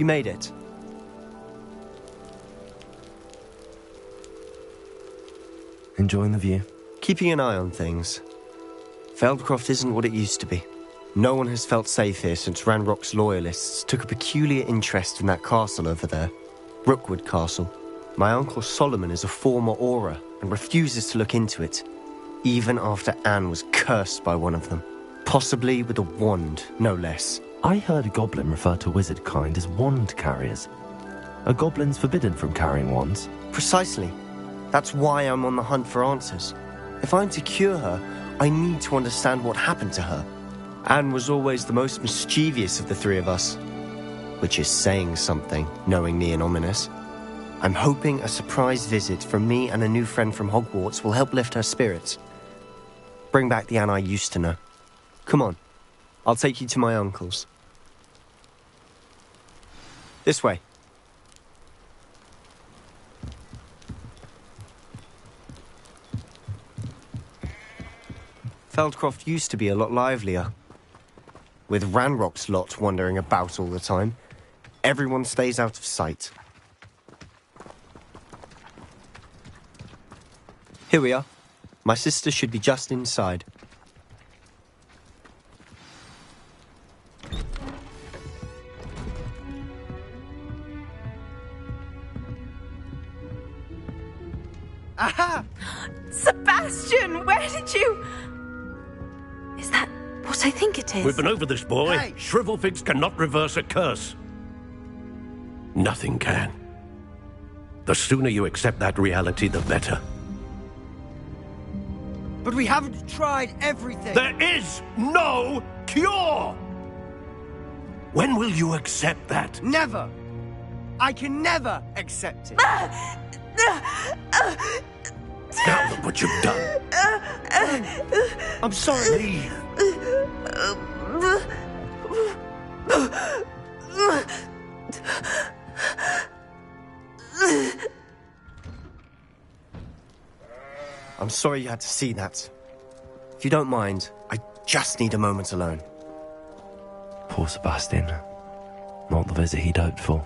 You made it. Enjoying the view? Keeping an eye on things. Feldcroft isn't what it used to be. No one has felt safe here since Ranrock's loyalists took a peculiar interest in that castle over there. Rookwood Castle. My uncle Solomon is a former Auror and refuses to look into it, even after Anne was cursed by one of them. Possibly with a wand, no less. I heard a goblin refer to wizard kind as wand carriers. Are goblins forbidden from carrying wands? Precisely. That's why I'm on the hunt for answers. If I'm to cure her, I need to understand what happened to her. Anne was always the most mischievous of the three of us. Which is saying something, knowing me and ominous. I'm hoping a surprise visit from me and a new friend from Hogwarts will help lift her spirits. Bring back the Anne I used to know. Come on, I'll take you to my uncle's. This way. Feldcroft used to be a lot livelier. With Ranrock's lot wandering about all the time, everyone stays out of sight. Here we are. My sister should be just inside. Aha! Sebastian, where did you... Is that what I think it is? We've been over this, boy. Hey. Shrivelfigs cannot reverse a curse. Nothing can. The sooner you accept that reality, the better. But we haven't tried everything. There is no cure! When will you accept that? Never. I can never accept it. Now look what you've done. I'm sorry. Leave. I'm sorry you had to see that. If you don't mind, I just need a moment alone. Poor Sebastian. Not the visit he'd hoped for.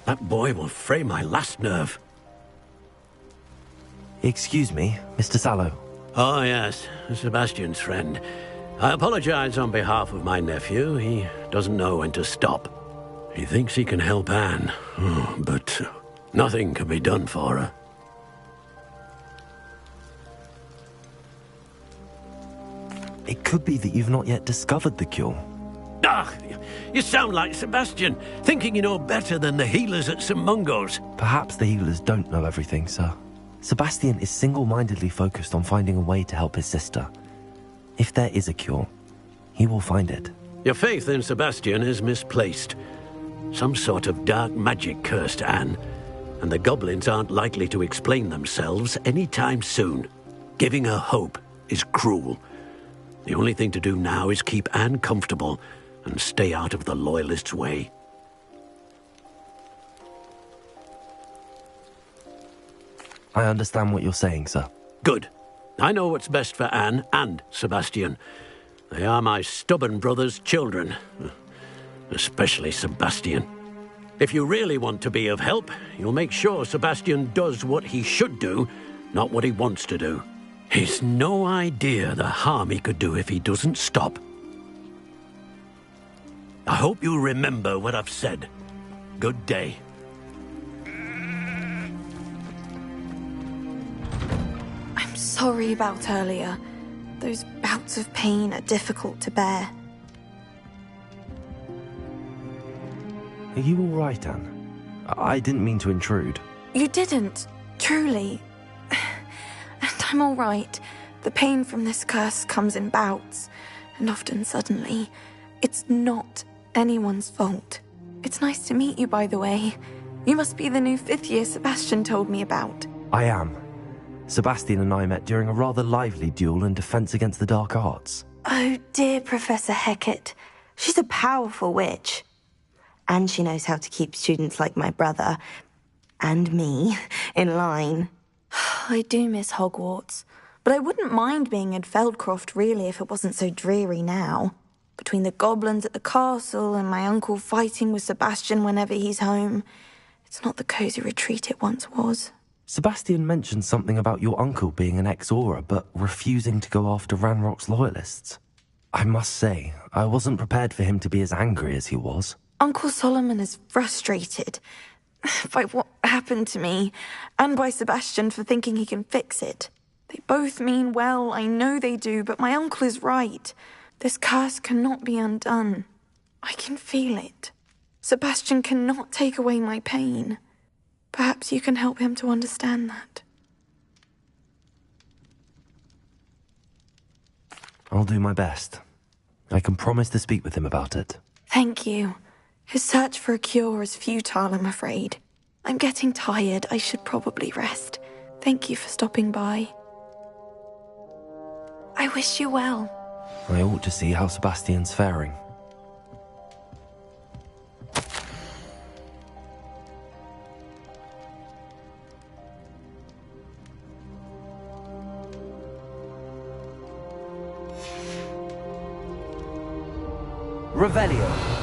That boy will fray my last nerve. Excuse me, Mr. Sallow. Oh, yes, Sebastian's friend. I apologize on behalf of my nephew. He doesn't know when to stop. He thinks he can help Anne, but nothing can be done for her. It could be that you've not yet discovered the cure. Ah, you sound like Sebastian, thinking you know better than the healers at St. Mungo's. Perhaps the healers don't know everything, sir. Sebastian is single-mindedly focused on finding a way to help his sister. If there is a cure, he will find it. Your faith in Sebastian is misplaced. Some sort of dark magic cursed Anne, and the goblins aren't likely to explain themselves anytime soon. Giving her hope is cruel. The only thing to do now is keep Anne comfortable and stay out of the Loyalists' way. I understand what you're saying, sir. Good. I know what's best for Anne and Sebastian. They are my stubborn brother's children. Especially Sebastian. If you really want to be of help, you'll make sure Sebastian does what he should do, not what he wants to do. He's no idea the harm he could do if he doesn't stop. I hope you remember what I've said. Good day. I'm sorry about earlier. Those bouts of pain are difficult to bear. Are you all right, Anne? I didn't mean to intrude. You didn't, truly. And I'm all right. The pain from this curse comes in bouts, and often suddenly. It's not anyone's fault. It's nice to meet you, by the way. You must be the new fifth-year Sebastian told me about. I am. Sebastian and I met during a rather lively duel in defense against the dark arts. Oh, dear Professor Hecat. She's a powerful witch. And she knows how to keep students like my brother, and me, in line. I do miss Hogwarts, but I wouldn't mind being in Feldcroft, really, if it wasn't so dreary now. Between the goblins at the castle and my uncle fighting with Sebastian whenever he's home, it's not the cosy retreat it once was. Sebastian mentioned something about your uncle being an ex-Aura, but refusing to go after Ranrock's loyalists. I must say, I wasn't prepared for him to be as angry as he was. Uncle Solomon is frustrated by what happened to me, and by Sebastian for thinking he can fix it. They both mean well, I know they do, but my uncle is right. This curse cannot be undone. I can feel it. Sebastian cannot take away my pain. Perhaps you can help him to understand that. I'll do my best. I can promise to speak with him about it. Thank you. His search for a cure is futile, I'm afraid. I'm getting tired. I should probably rest. Thank you for stopping by. I wish you well. I ought to see how Sebastian's faring. Revelio.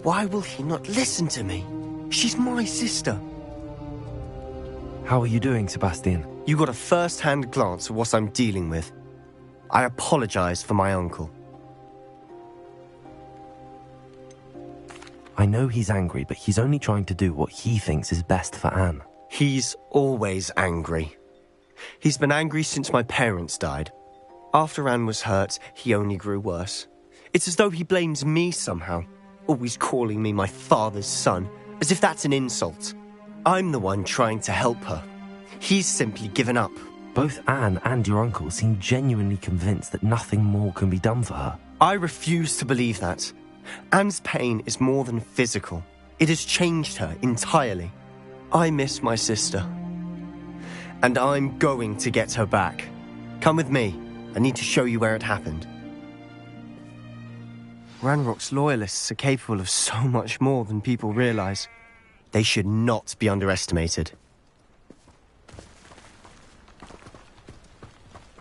Why will he not listen to me? She's my sister. How are you doing, Sebastian? You got a first-hand glance at what I'm dealing with. I apologize for my uncle. I know he's angry, but he's only trying to do what he thinks is best for Anne. He's always angry. He's been angry since my parents died. After Anne was hurt, he only grew worse. It's as though he blames me somehow, always calling me my father's son, as if that's an insult. I'm the one trying to help her. He's simply given up. Both Anne and your uncle seem genuinely convinced that nothing more can be done for her. I refuse to believe that. Anne's pain is more than physical. It has changed her entirely. I miss my sister. And I'm going to get her back. Come with me. I need to show you where it happened. Ranrock's loyalists are capable of so much more than people realize. They should not be underestimated.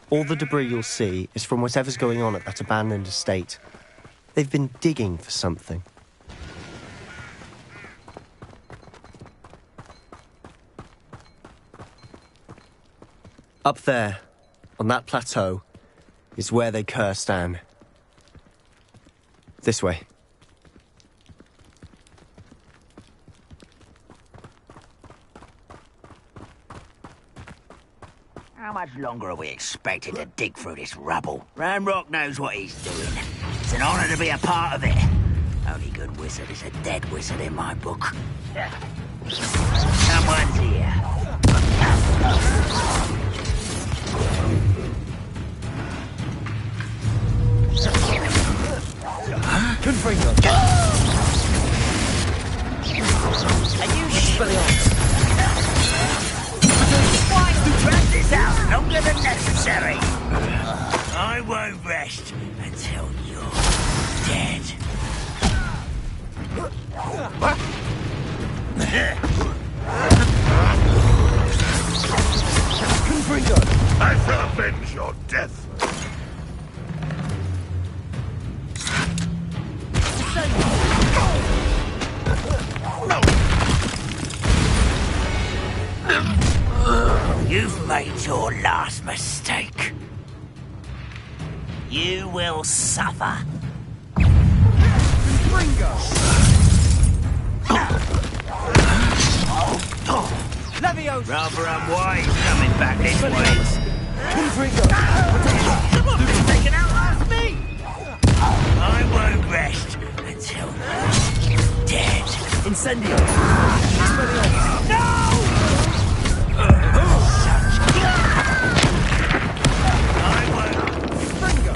All the debris you'll see is from whatever's going on at that abandoned estate. They've been digging for something. Up there, on that plateau, is where they cursed Anne. This way. How much longer are we expected to dig through this rubble? Ranrock knows what he's doing. It's an honor to be a part of it. Only good wizard is a dead wizard in my book. Someone's here. Confringo. Are you spilling? Why you drag this out longer than necessary? I won't rest until you're dead. Confringo. I shall avenge your death. You've made your last mistake. You will suffer. Confringo. Leviosa. Rather unwise coming back this way. Confringo. Come on, they can outlast me! I won't rest until you're dead. Incendio. No! I won't. Confringo.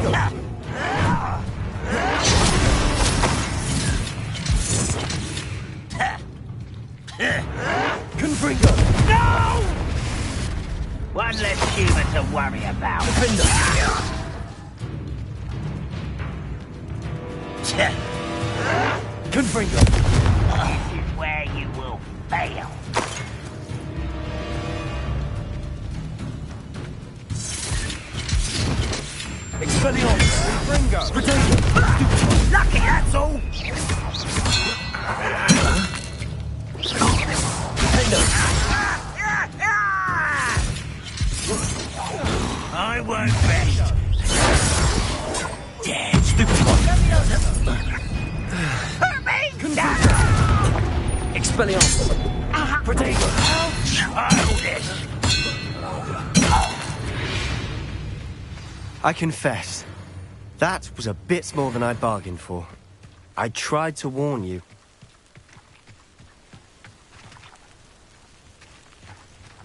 Protego! Confringo! No! One less human to worry about. Confringo! This is where you will fail. Expelliarmus! Confringo! Protego! Lucky, that's all. I won't rest. Dead. Stupid one! Hurt me! Expelliarmus! Protego! Childish! I confess, that was a bit more than I'd bargained for. I tried to warn you.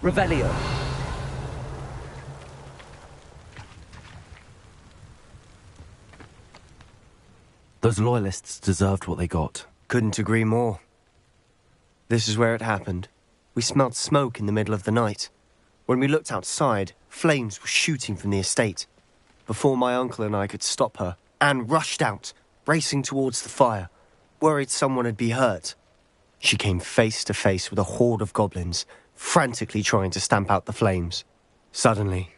Revelio. Those loyalists deserved what they got. Couldn't agree more. This is where it happened. We smelled smoke in the middle of the night. When we looked outside, flames were shooting from the estate. Before my uncle and I could stop her, Anne rushed out, racing towards the fire, worried someone had been hurt. She came face to face with a horde of goblins, frantically trying to stamp out the flames. Suddenly,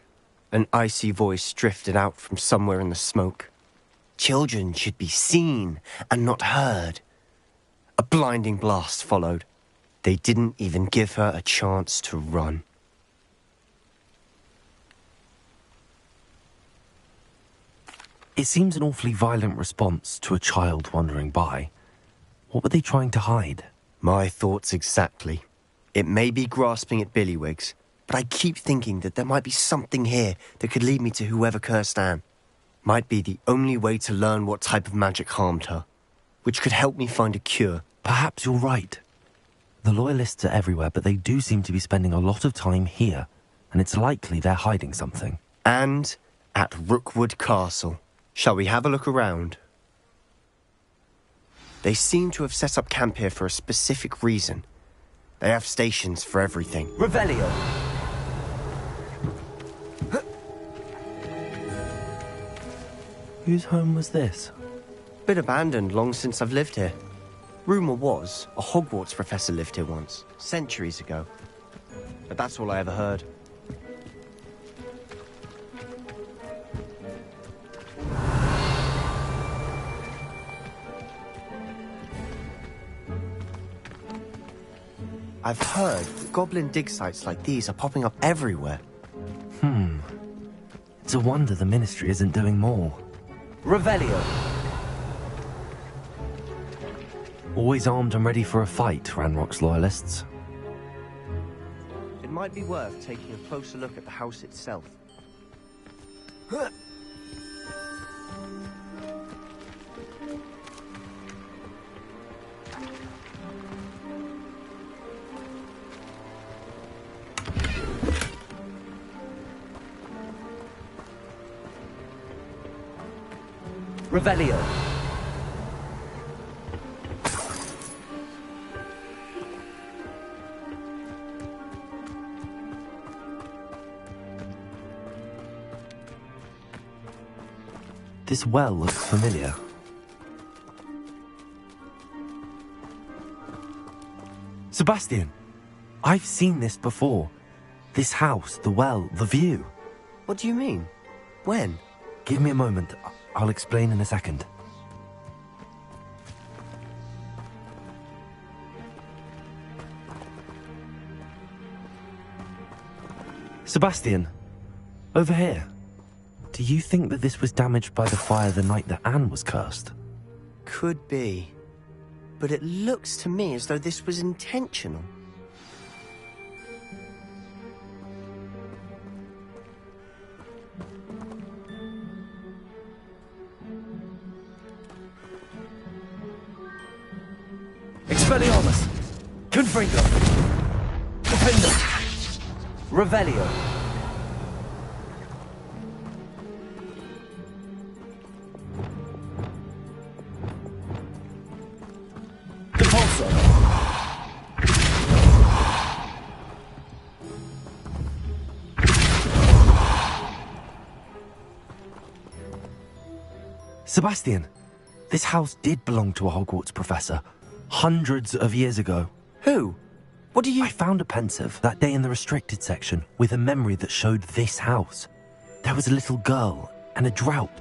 an icy voice drifted out from somewhere in the smoke. Children should be seen and not heard. A blinding blast followed. They didn't even give her a chance to run. It seems an awfully violent response to a child wandering by. What were they trying to hide? My thoughts exactly. It may be grasping at Billywigs, but I keep thinking that there might be something here that could lead me to whoever cursed Anne. Might be the only way to learn what type of magic harmed her, which could help me find a cure. Perhaps you're right. The loyalists are everywhere, but they do seem to be spending a lot of time here, and it's likely they're hiding something. And at Rookwood Castle. Shall we have a look around? They seem to have set up camp here for a specific reason. They have stations for everything. Revelio. Whose home was this? Been abandoned long since I've lived here. Rumour was a Hogwarts professor lived here once, centuries ago. But that's all I ever heard. I've heard goblin dig sites like these are popping up everywhere. It's a wonder the Ministry isn't doing more. Revelio. Always armed and ready for a fight, Ranrock's loyalists. It might be worth taking a closer look at the house itself. Revelio. This well looks familiar. Sebastian, I've seen this before. This house, the well, the view. What do you mean? When? Give me a moment. I'll explain in a second. Sebastian, over here. Do you think that this was damaged by the fire the night that Anne was cursed? Could be. But it looks to me as though this was intentional. Expelliarmus! Confringo! Defender! Revelio! Sebastian, this house did belong to a Hogwarts professor, hundreds of years ago. Who? What do you... I found a pensive that day in the restricted section with a memory that showed this house. There was a little girl and a drought.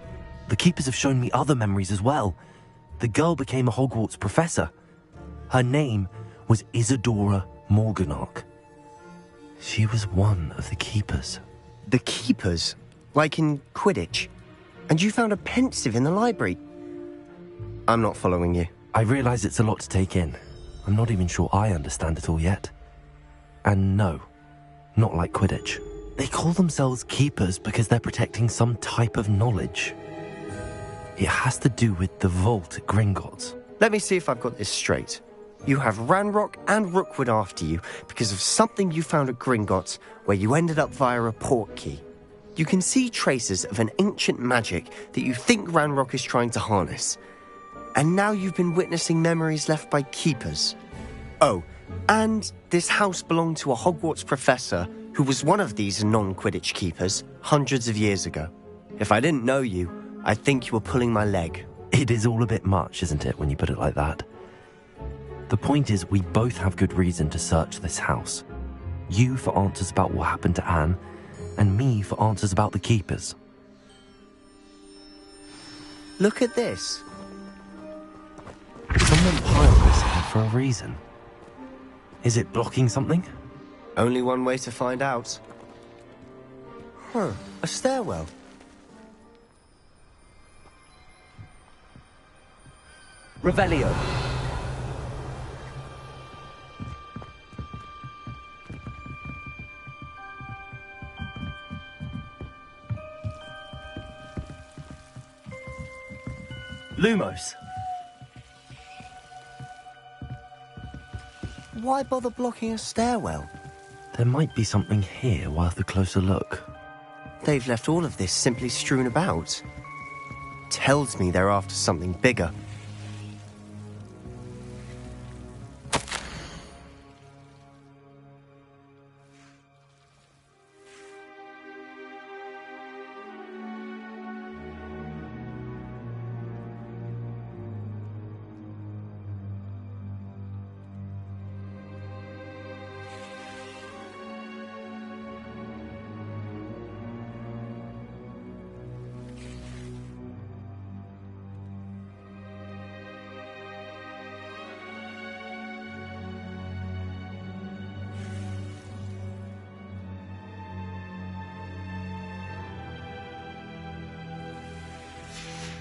The keepers have shown me other memories as well. The girl became a Hogwarts professor. Her name was Isidora Morganach. She was one of the keepers. The keepers? Like in Quidditch? And you found a pensive in the library? I'm not following you. I realise it's a lot to take in. I'm not even sure I understand it all yet. And no, not like Quidditch. They call themselves keepers because they're protecting some type of knowledge. It has to do with the vault at Gringotts. Let me see if I've got this straight. You have Ranrock and Rookwood after you because of something you found at Gringotts where you ended up via a portkey. You can see traces of an ancient magic that you think Ranrock is trying to harness. And now you've been witnessing memories left by keepers. Oh, and this house belonged to a Hogwarts professor who was one of these non-Quidditch keepers hundreds of years ago. If I didn't know you, I'd think you were pulling my leg. It is all a bit much, isn't it, when you put it like that? The point is, we both have good reason to search this house. You for answers about what happened to Anne, and me for answers about the keepers. Look at this. Someone piled this here for a reason. Is it blocking something? Only one way to find out. Huh, a stairwell. Revelio. Lumos. Why bother blocking a stairwell? There might be something here worth a closer look. They've left all of this simply strewn about. Tells me they're after something bigger.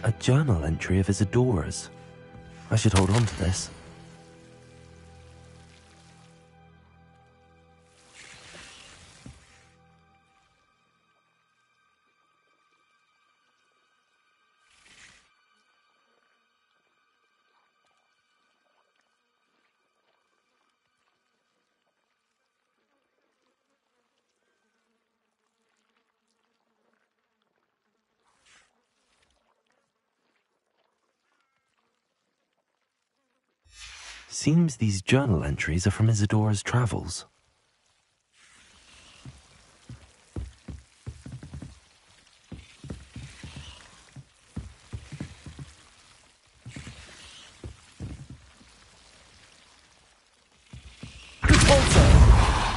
A journal entry of Isidora's. I should hold on to this. Seems these journal entries are from Isidora's travels.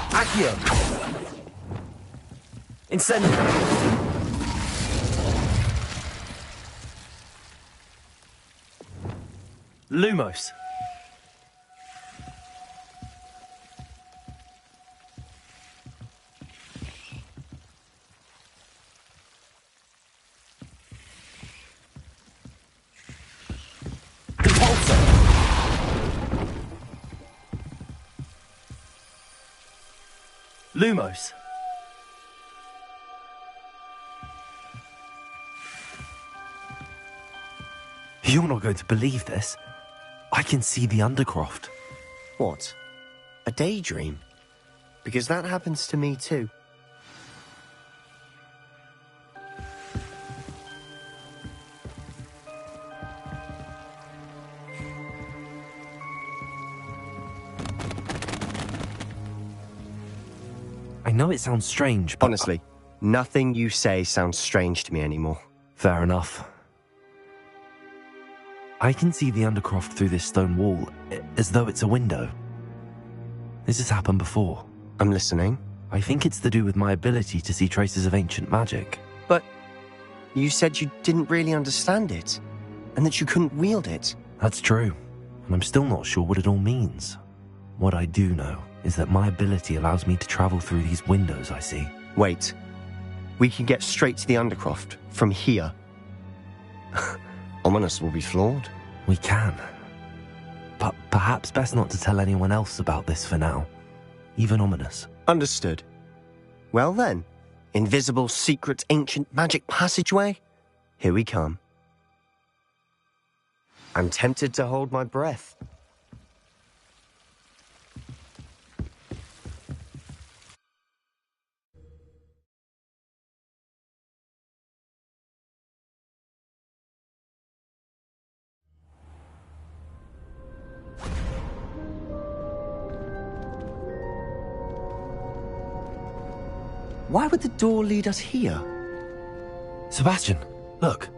Accio. Incendio. Lumos. Lumos. You're not going to believe this. I can see the Undercroft. What? A daydream? Because that happens to me too. I know it sounds strange, but... Honestly, nothing you say sounds strange to me anymore. Fair enough. I can see the Undercroft through this stone wall, as though it's a window. This has happened before. I'm listening. I think it's to do with my ability to see traces of ancient magic. But you said you didn't really understand it, and that you couldn't wield it. That's true, and I'm still not sure what it all means. What I do know is that my ability allows me to travel through these windows I see. Wait. We can get straight to the Undercroft from here. Ominous will be floored. We can. But perhaps best not to tell anyone else about this for now. Even Ominous. Understood. Well then, invisible, secret, ancient magic passageway? Here we come. I'm tempted to hold my breath. Why would the door lead us here? Sebastian, look.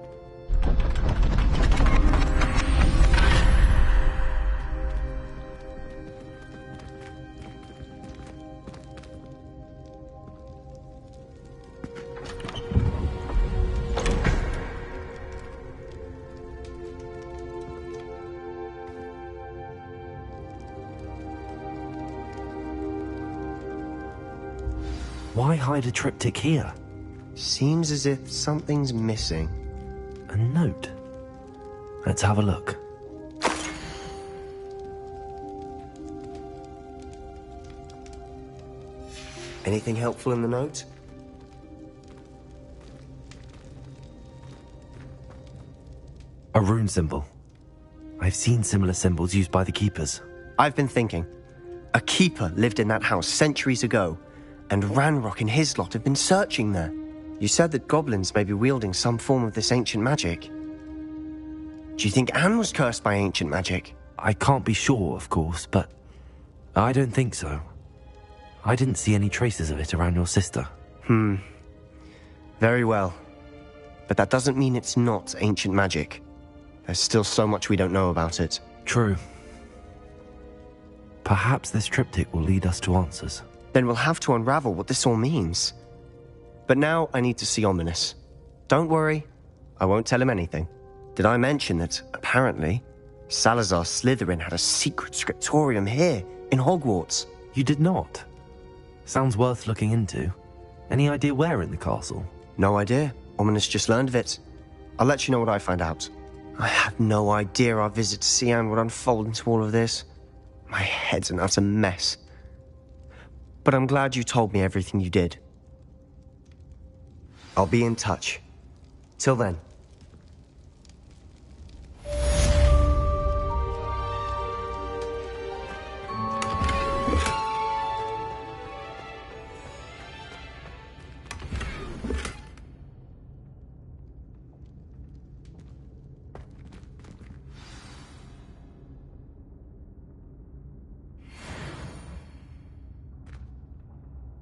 Why hide a triptych here? Seems as if something's missing. A note. Let's have a look. Anything helpful in the note? A rune symbol. I've seen similar symbols used by the keepers. I've been thinking. A keeper lived in that house centuries ago, and Ranrock and his lot have been searching there. You said that goblins may be wielding some form of this ancient magic. Do you think Anne was cursed by ancient magic? I can't be sure, of course, but I don't think so. I didn't see any traces of it around your sister. Very well. But that doesn't mean it's not ancient magic. There's still so much we don't know about it. True. Perhaps this triptych will lead us to answers. Then we'll have to unravel what this all means. But now I need to see Ominous. Don't worry, I won't tell him anything. Did I mention that, apparently, Salazar Slytherin had a secret scriptorium here, in Hogwarts? You did not? Sounds worth looking into. Any idea where in the castle? No idea. Ominous just learned of it. I'll let you know what I find out. I had no idea our visit to Sian would unfold into all of this. My head's an utter mess. But I'm glad you told me everything you did. I'll be in touch. Till then.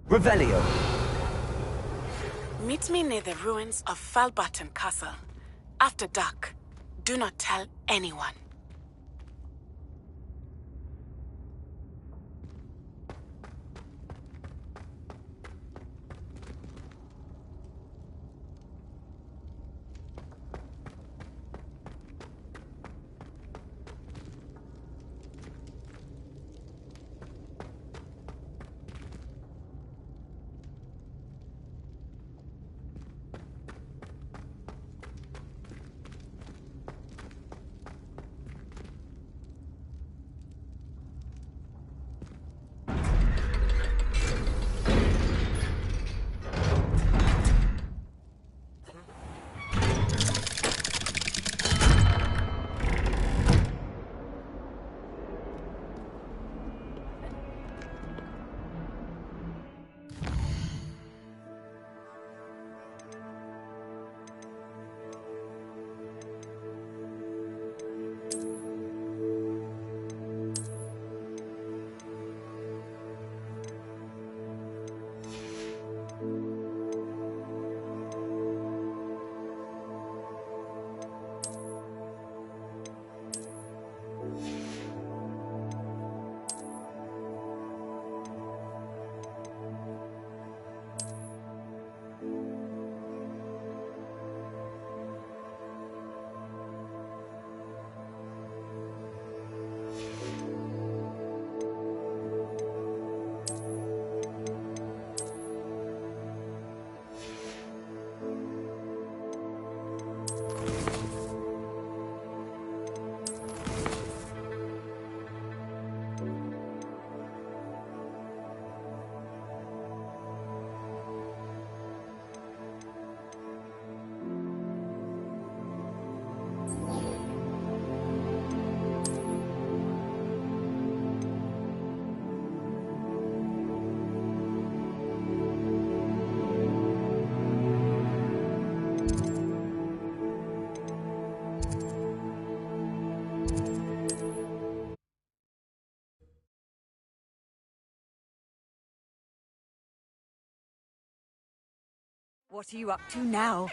Revelio. Meet me near the ruins of Falbaton Castle. After dark. Do not tell anyone. What are you up to now?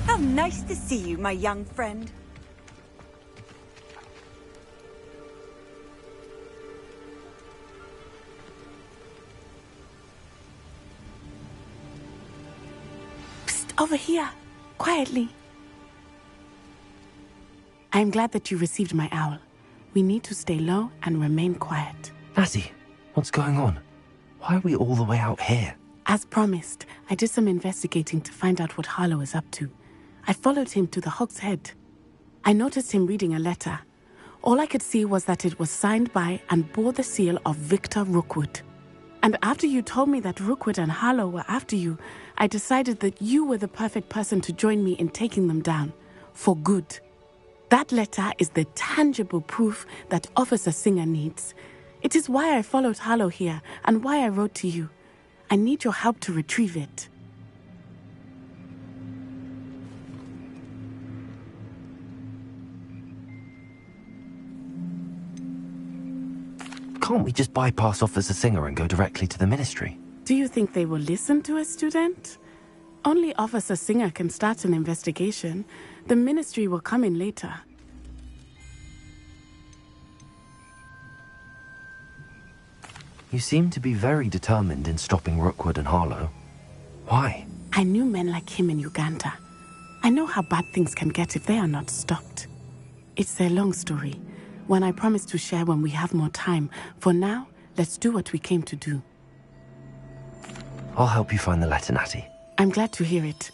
How nice to see you, my young friend. Psst, over here. Quietly. I am glad that you received my owl. We need to stay low and remain quiet. Natty, what's going on? Why are we all the way out here? As promised, I did some investigating to find out what Harlow is up to. I followed him to the Hog's Head. I noticed him reading a letter. All I could see was that it was signed by and bore the seal of Victor Rookwood. And after you told me that Rookwood and Harlow were after you, I decided that you were the perfect person to join me in taking them down. For good. That letter is the tangible proof that Officer Singer needs. It is why I followed Harlow here and why I wrote to you. I need your help to retrieve it. Can't we just bypass Officer Singer and go directly to the Ministry? Do you think they will listen to a student? Only Officer Singer can start an investigation. The Ministry will come in later. You seem to be very determined in stopping Rookwood and Harlow. Why? I knew men like him in Uganda. I know how bad things can get if they are not stopped. It's a long story, one I promise to share when we have more time. For now, let's do what we came to do. I'll help you find the letter, Natty. I'm glad to hear it.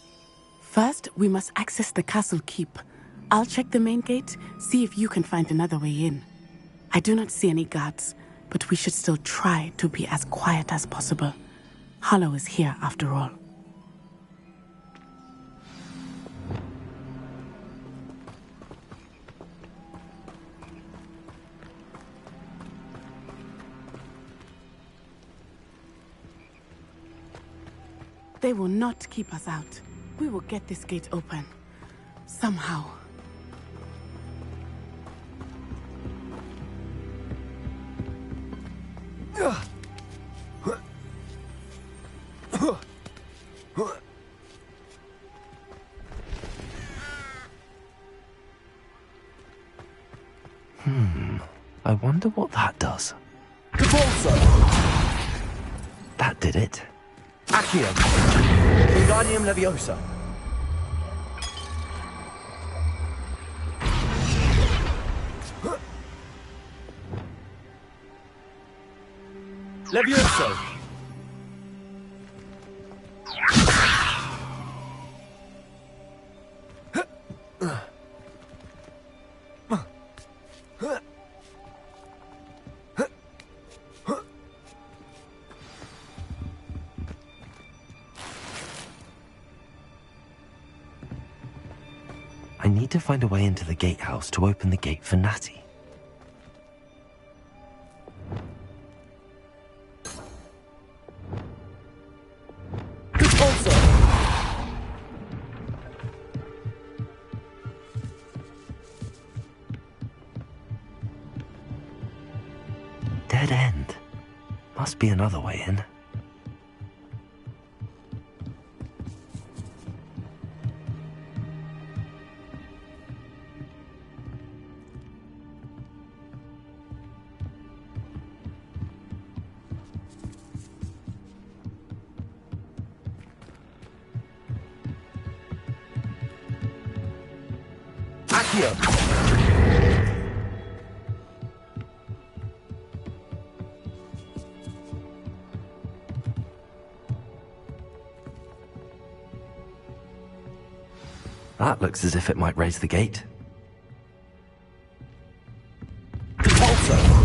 First, we must access the castle keep. I'll check the main gate, see if you can find another way in. I do not see any guards, but we should still try to be as quiet as possible. Harlow is here after all. They will not keep us out. We will get this gate open. Somehow. I wonder what that does. Capolso! That did it. Accio! Wingardium Leviosa! Levioso! I need to find a way into the gatehouse to open the gate for Natty. Dead end. Must be another way in. Accio! That looks as if it might raise the gate. Capolso!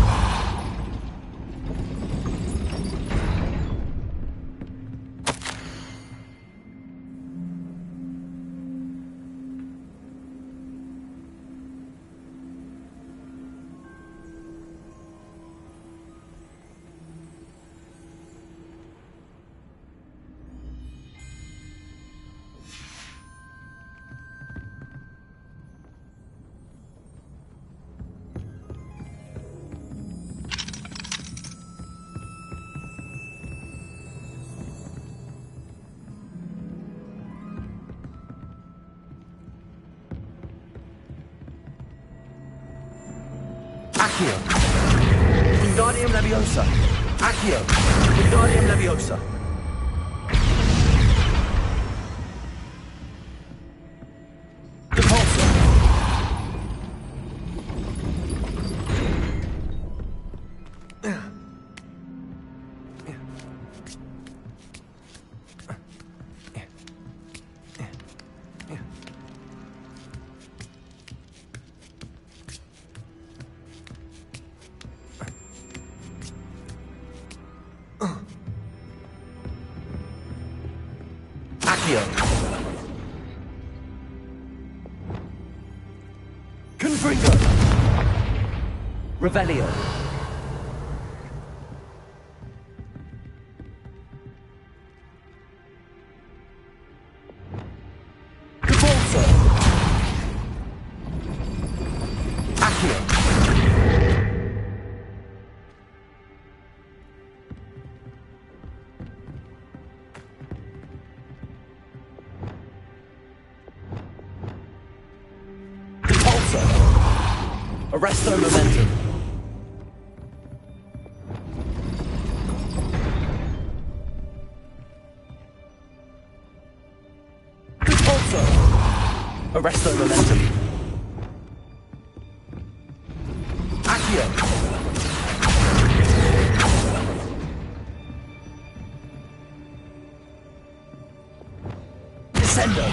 Accio! Wingardium Leviosa! Accio! Wingardium Leviosa! Capolso! Accio! Confringo! Revelio! Capolso! Accio! Arresto momentum. Capolso! Arresto momentum. Accio! Descendo!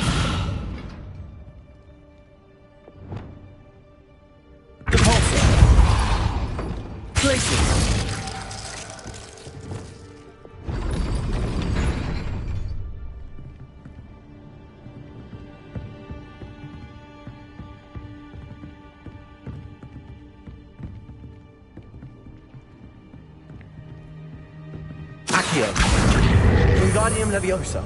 Accio! Wingardium Leviosa!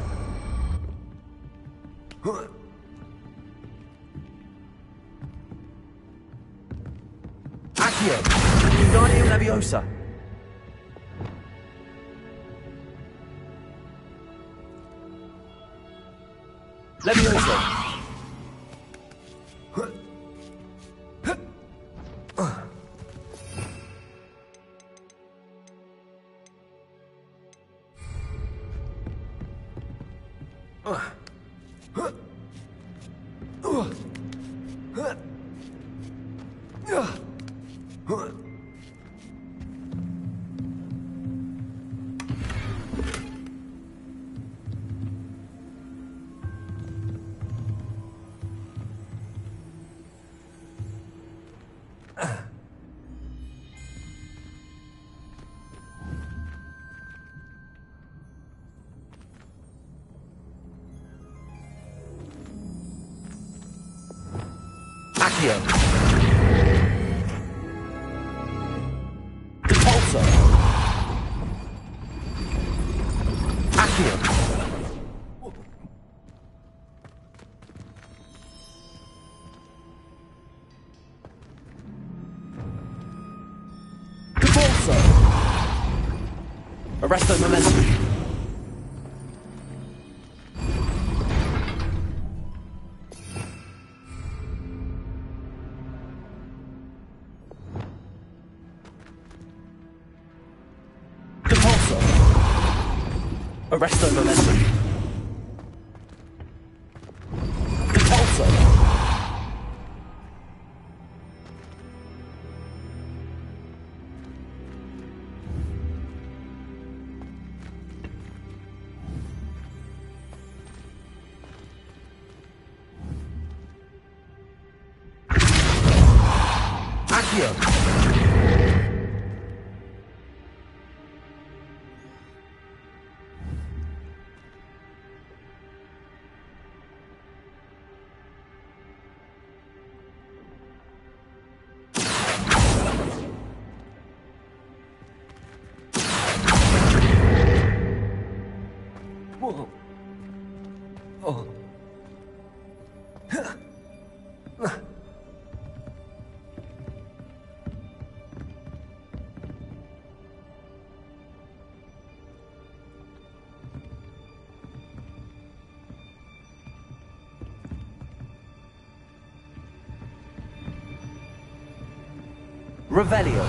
Accio! Wingardium Leviosa! Leviosa! Accio! Repulsor! Accio! Repulsor! Arresto Momentum! Arresto Momentum. Repulsor. Accio. Whoa. Oh. Revelio.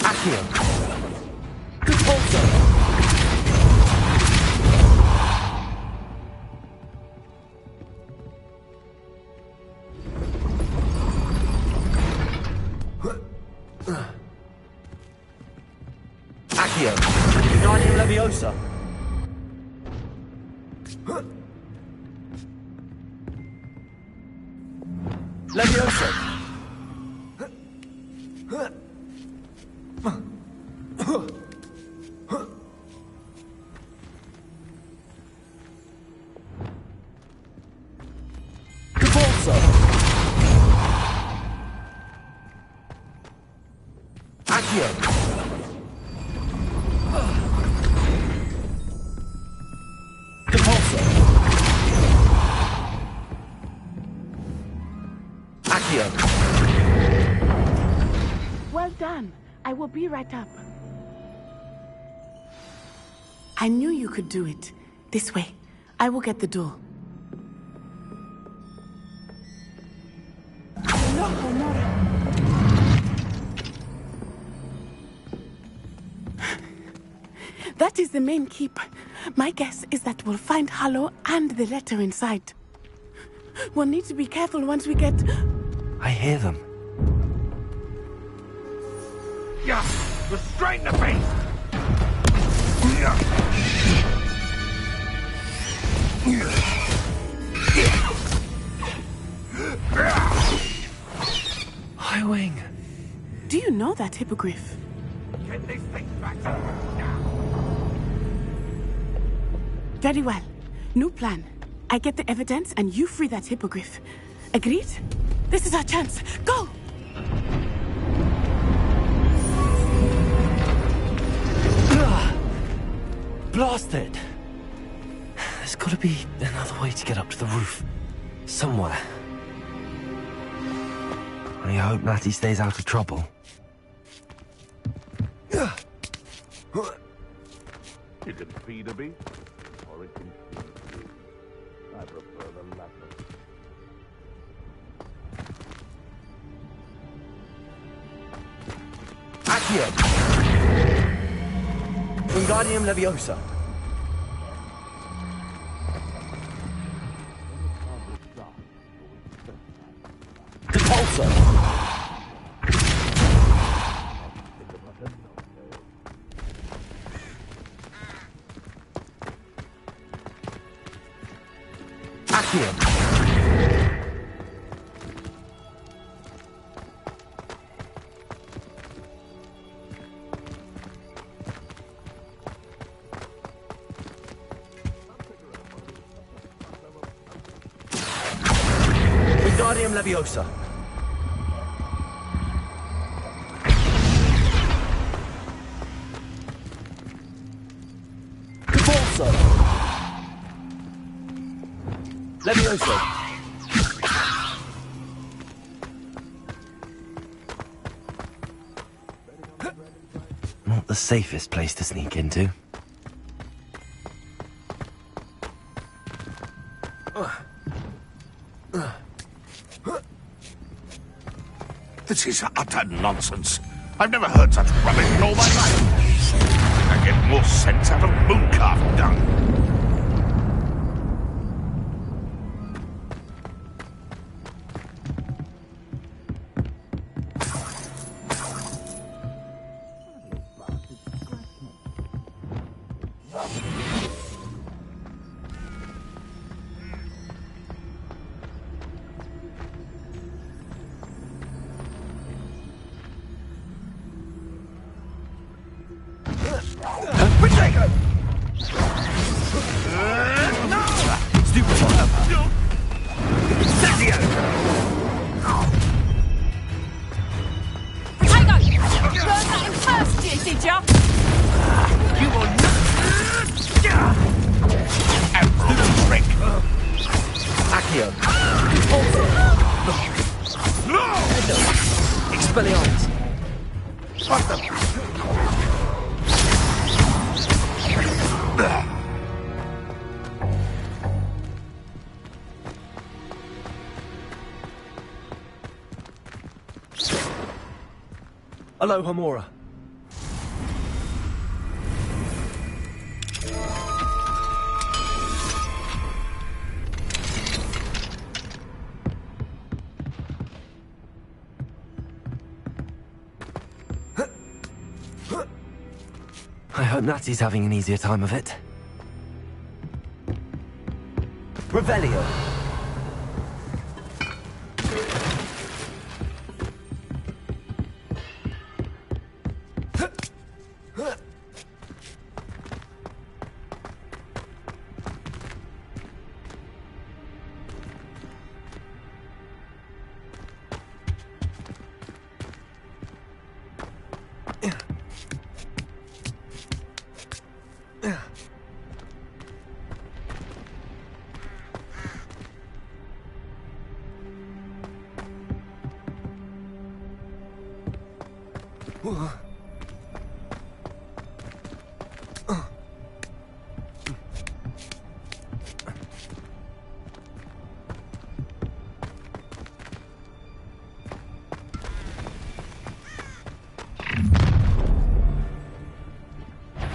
Accio. Repulsor. Accio. Wingardium Leviosa. Leviosa. Repulsor. Accio. Repulsor. Accio. Well done. I will be right up. I knew you could do it. This way. I will get the door. That is the main keep. My guess is that we'll find Harlow and the letter inside. We'll need to be careful once we get... I hear them. Yeah, restrain the beast! High Wing. Do you know that hippogriff? Get these things back to Very well. New plan. I get the evidence and you free that hippogriff. Agreed? This is our chance. Go! Blast it! There's gotta be another way to get up to the roof. Somewhere. I hope Natty stays out of trouble. You can feed a beast, or it can feed you. I prefer the latter. Accio! Wingardium Leviosa. Repulsor. Accio. Wingardium Leviosa. Repulsor. Leviosa. Not the safest place to sneak into. This is utter nonsense. I've never heard such rubbish in all my life. I get more sense out of mooncalf dung. Aloha Mora. I hope Natty's having an easier time of it. Revelio.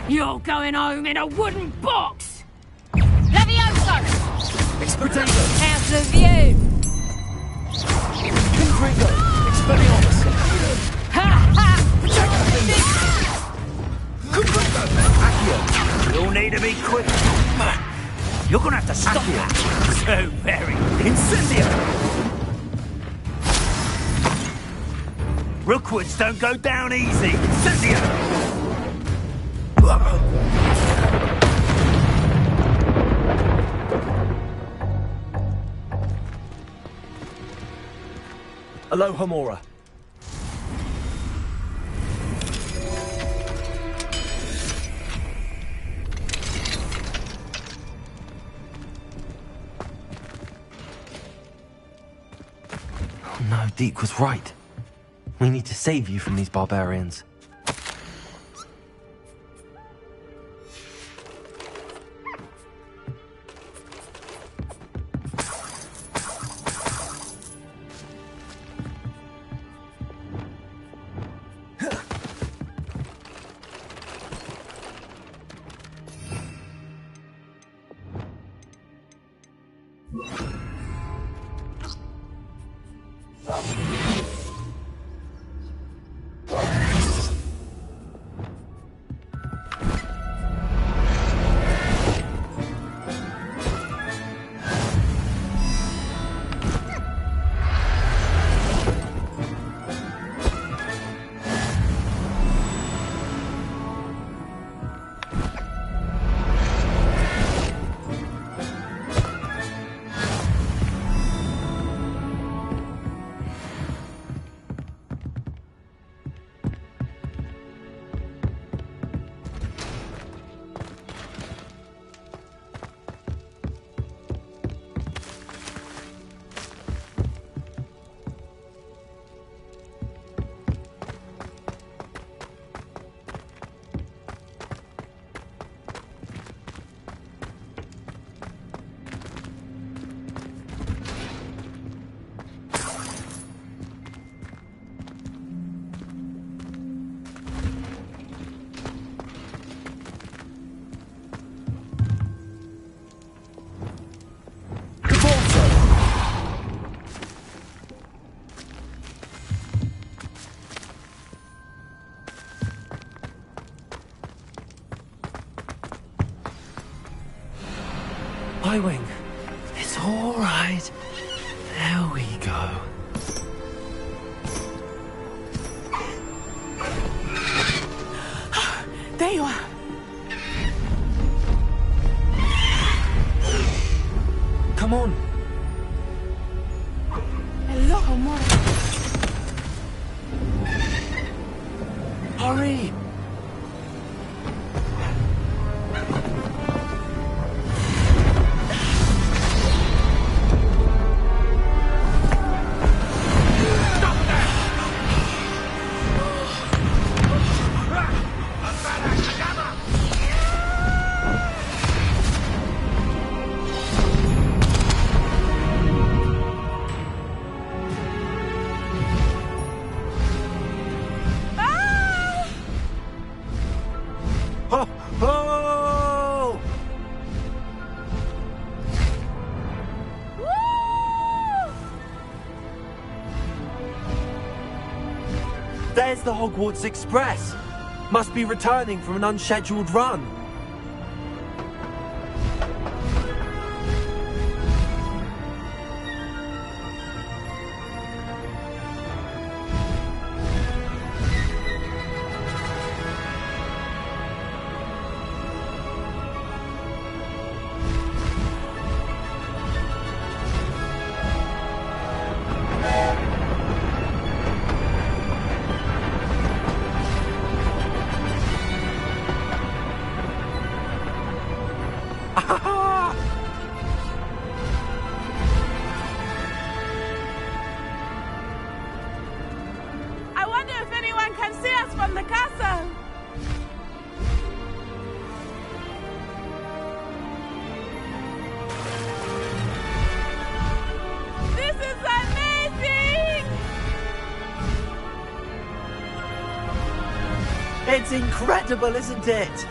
You're going home in a wooden box! Levioso! Explotato! the view! Confringo! Expelliarmus! Ha ha! Accio! You'll need to be quick. You're gonna have to stop that. So very. Incendio! Rookwoods don't go down easy. Incendio! Aloha Mora. Oh no, Deke was right. We need to save you from these barbarians. Highwing, it's all right. There we go. There you are. Come on. Hello, Mora. Hurry. There's the Hogwarts Express. Must be returning from an unscheduled run. I wonder if anyone can see us from the castle. This is amazing! It's incredible, isn't it?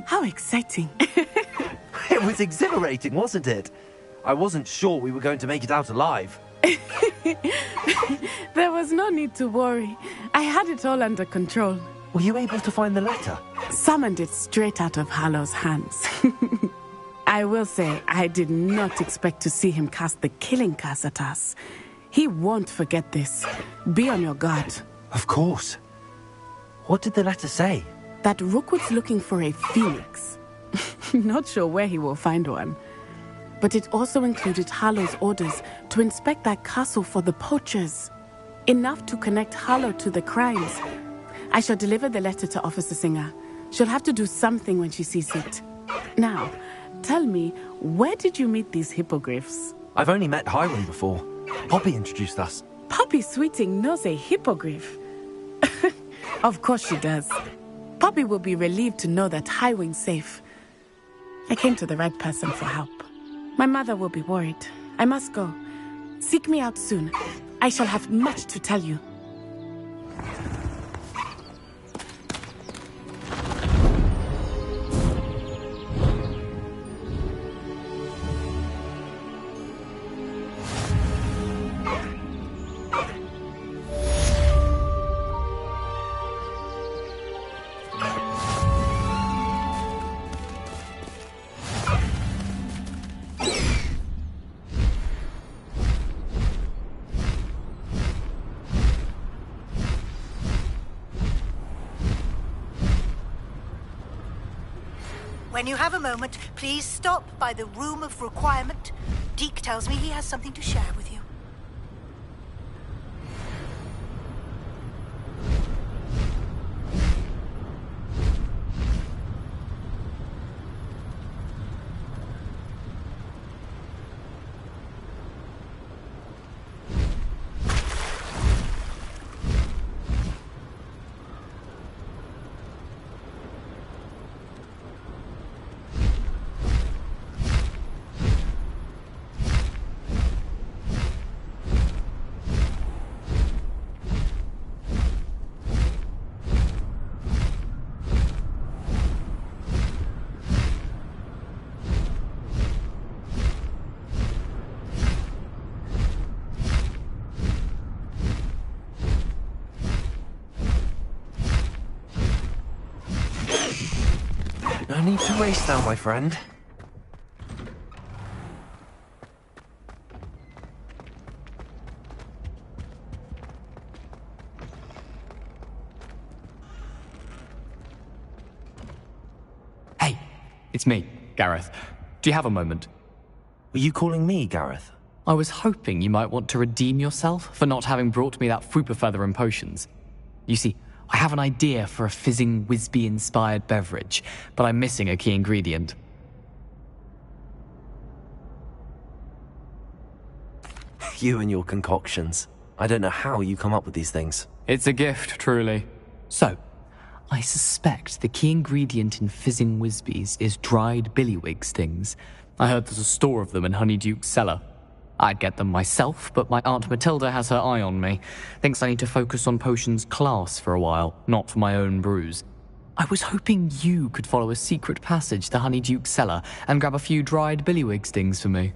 How exciting. It was exhilarating, wasn't it? I wasn't sure we were going to make it out alive. There was no need to worry. I had it all under control. Were you able to find the letter? Summoned it straight out of Harlow's hands. I will say, I did not expect to see him cast the killing curse at us. He won't forget this. Be on your guard. Of course. What did the letter say? That Rookwood's looking for a phoenix. Not sure where he will find one. But it also included Harlow's orders to inspect that castle for the poachers. Enough to connect Harlow to the crimes. I shall deliver the letter to Officer Singer. She'll have to do something when she sees it. Now, tell me, where did you meet these hippogriffs? I've only met Highwing before. Poppy introduced us. Poppy Sweeting knows a hippogriff. Of course she does. Poppy will be relieved to know that Highwing's safe. I came to the right person for help. My mother will be worried. I must go. Seek me out soon. I shall have much to tell you. When you have a moment, please stop by the Room of Requirement. Deke tells me he has something to share with you. No need to race now, my friend. Hey, it's me, Gareth. Do you have a moment? Were you calling me, Gareth? I was hoping you might want to redeem yourself for not having brought me that Fooper feather and potions. You see, I have an idea for a fizzing Wisby-inspired beverage, but I'm missing a key ingredient. You and your concoctions. I don't know how you come up with these things. It's a gift, truly. So, I suspect the key ingredient in fizzing Wisbies is dried billywig stings. I heard there's a store of them in Honeyduke's cellar. I'd get them myself, but my Aunt Matilda has her eye on me. Thinks I need to focus on potions class for a while, not for my own brews. I was hoping you could follow a secret passage to Honeyduke's cellar and grab a few dried billywig stings for me.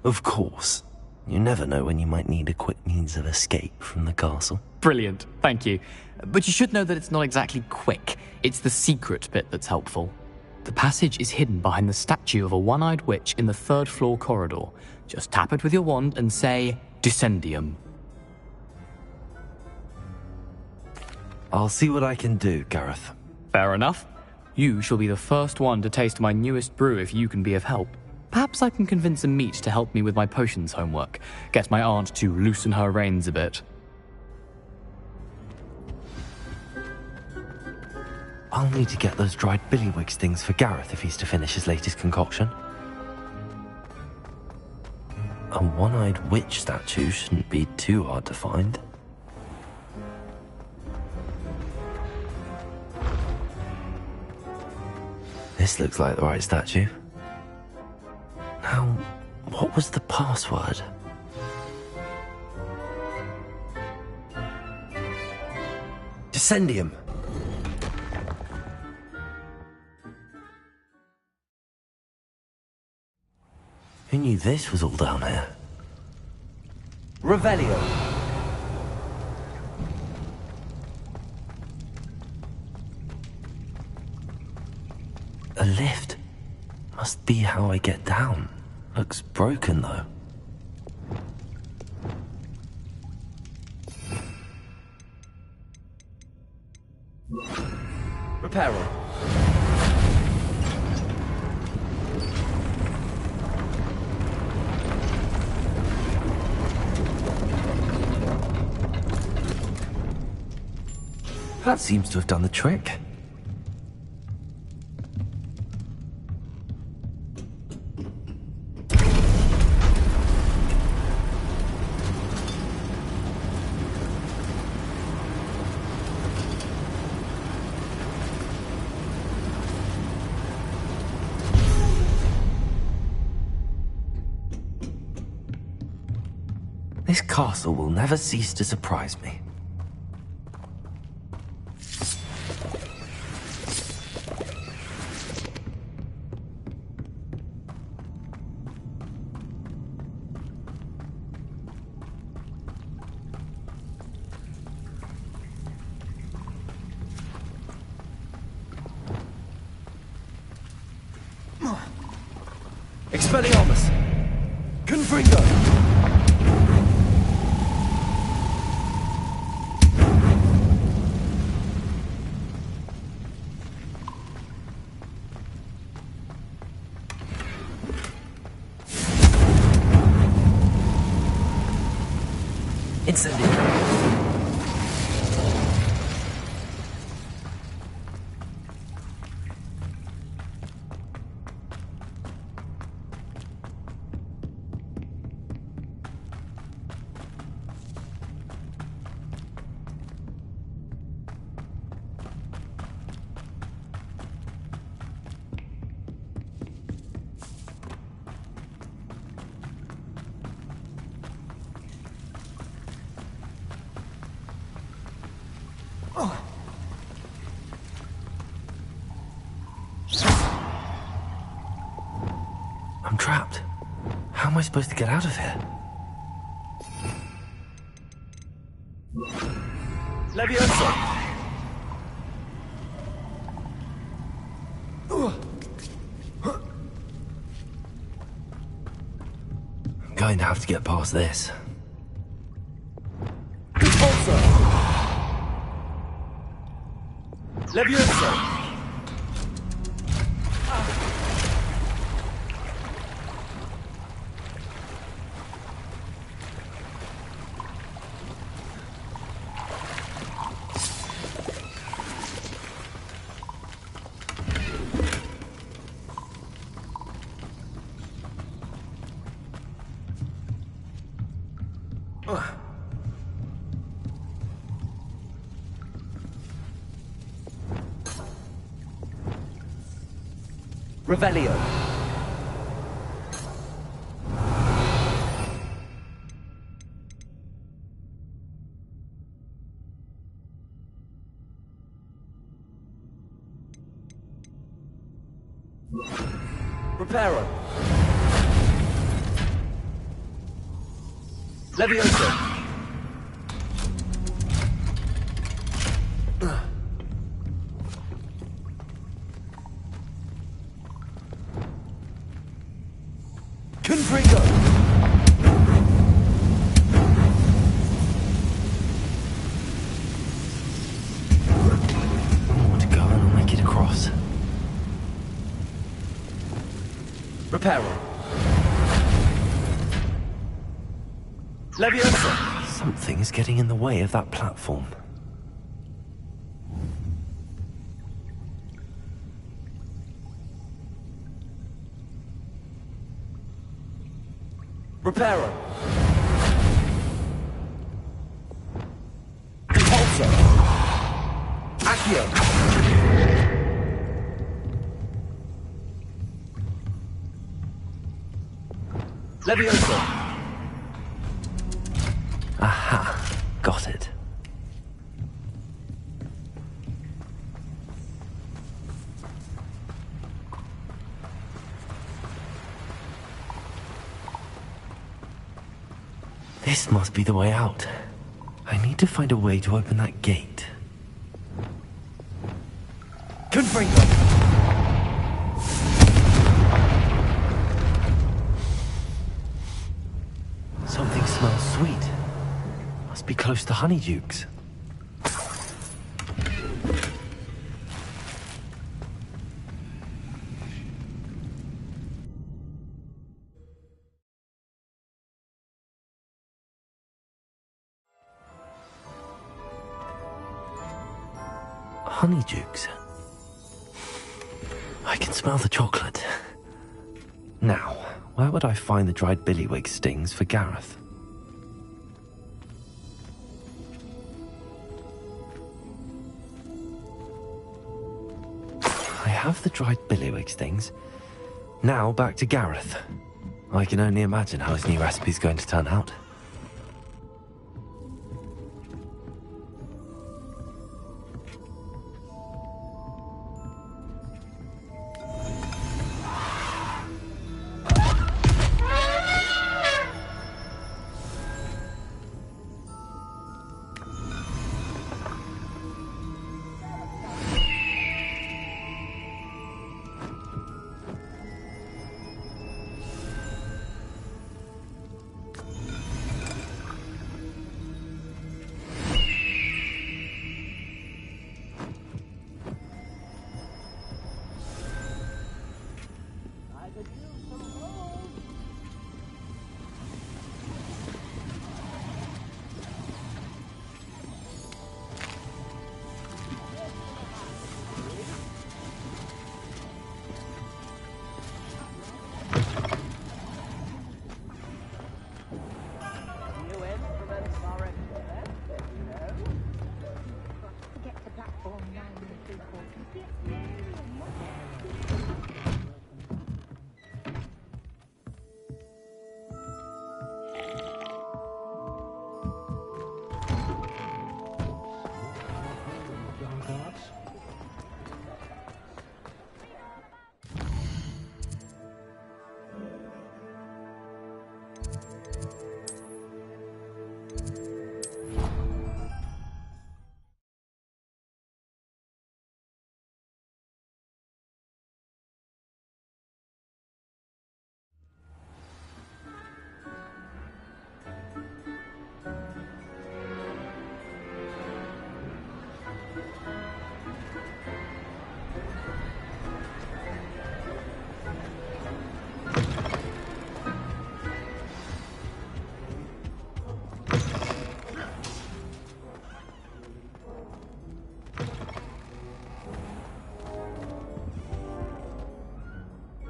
Of course. You never know when you might need a quick means of escape from the castle. Brilliant, thank you. But you should know that it's not exactly quick. It's the secret bit that's helpful. The passage is hidden behind the statue of a one-eyed witch in the third-floor corridor. Just tap it with your wand and say, Descendium. I'll see what I can do, Gareth. Fair enough. You shall be the first one to taste my newest brew if you can be of help. Perhaps I can convince a meat to help me with my potions homework. Get my aunt to loosen her reins a bit. I'll need to get those dried billywig stings for Gareth if he's to finish his latest concoction. A one-eyed witch statue shouldn't be too hard to find. This looks like the right statue. Now, what was the password? Descendium. Who knew this was all down here? Revelio. A lift. Must be how I get down. Looks broken, though. Repairer. That seems to have done the trick. This castle will never cease to surprise me. Expelliarmus! Confringo! Incendio! I'm trapped. How am I supposed to get out of here? Leviosa! I'm going to have to get past this. Expulsor! Leviosa! Revelio. Reparo. Leviosa. Confringo! More to go and I'll make it across. Reparo. Leviosa! Something is getting in the way of that platform. Reparo. Impulsor. Accio. Leviosa. Aha. Got it. This must be the way out. I need to find a way to open that gate. Confringo! Something smells sweet. Must be close to Honeydukes. Honeydukes. I can smell the chocolate. Now, where would I find the dried billywig stings for Gareth? I have the dried billywig stings. Now back to Gareth. I can only imagine how his new recipe's going to turn out.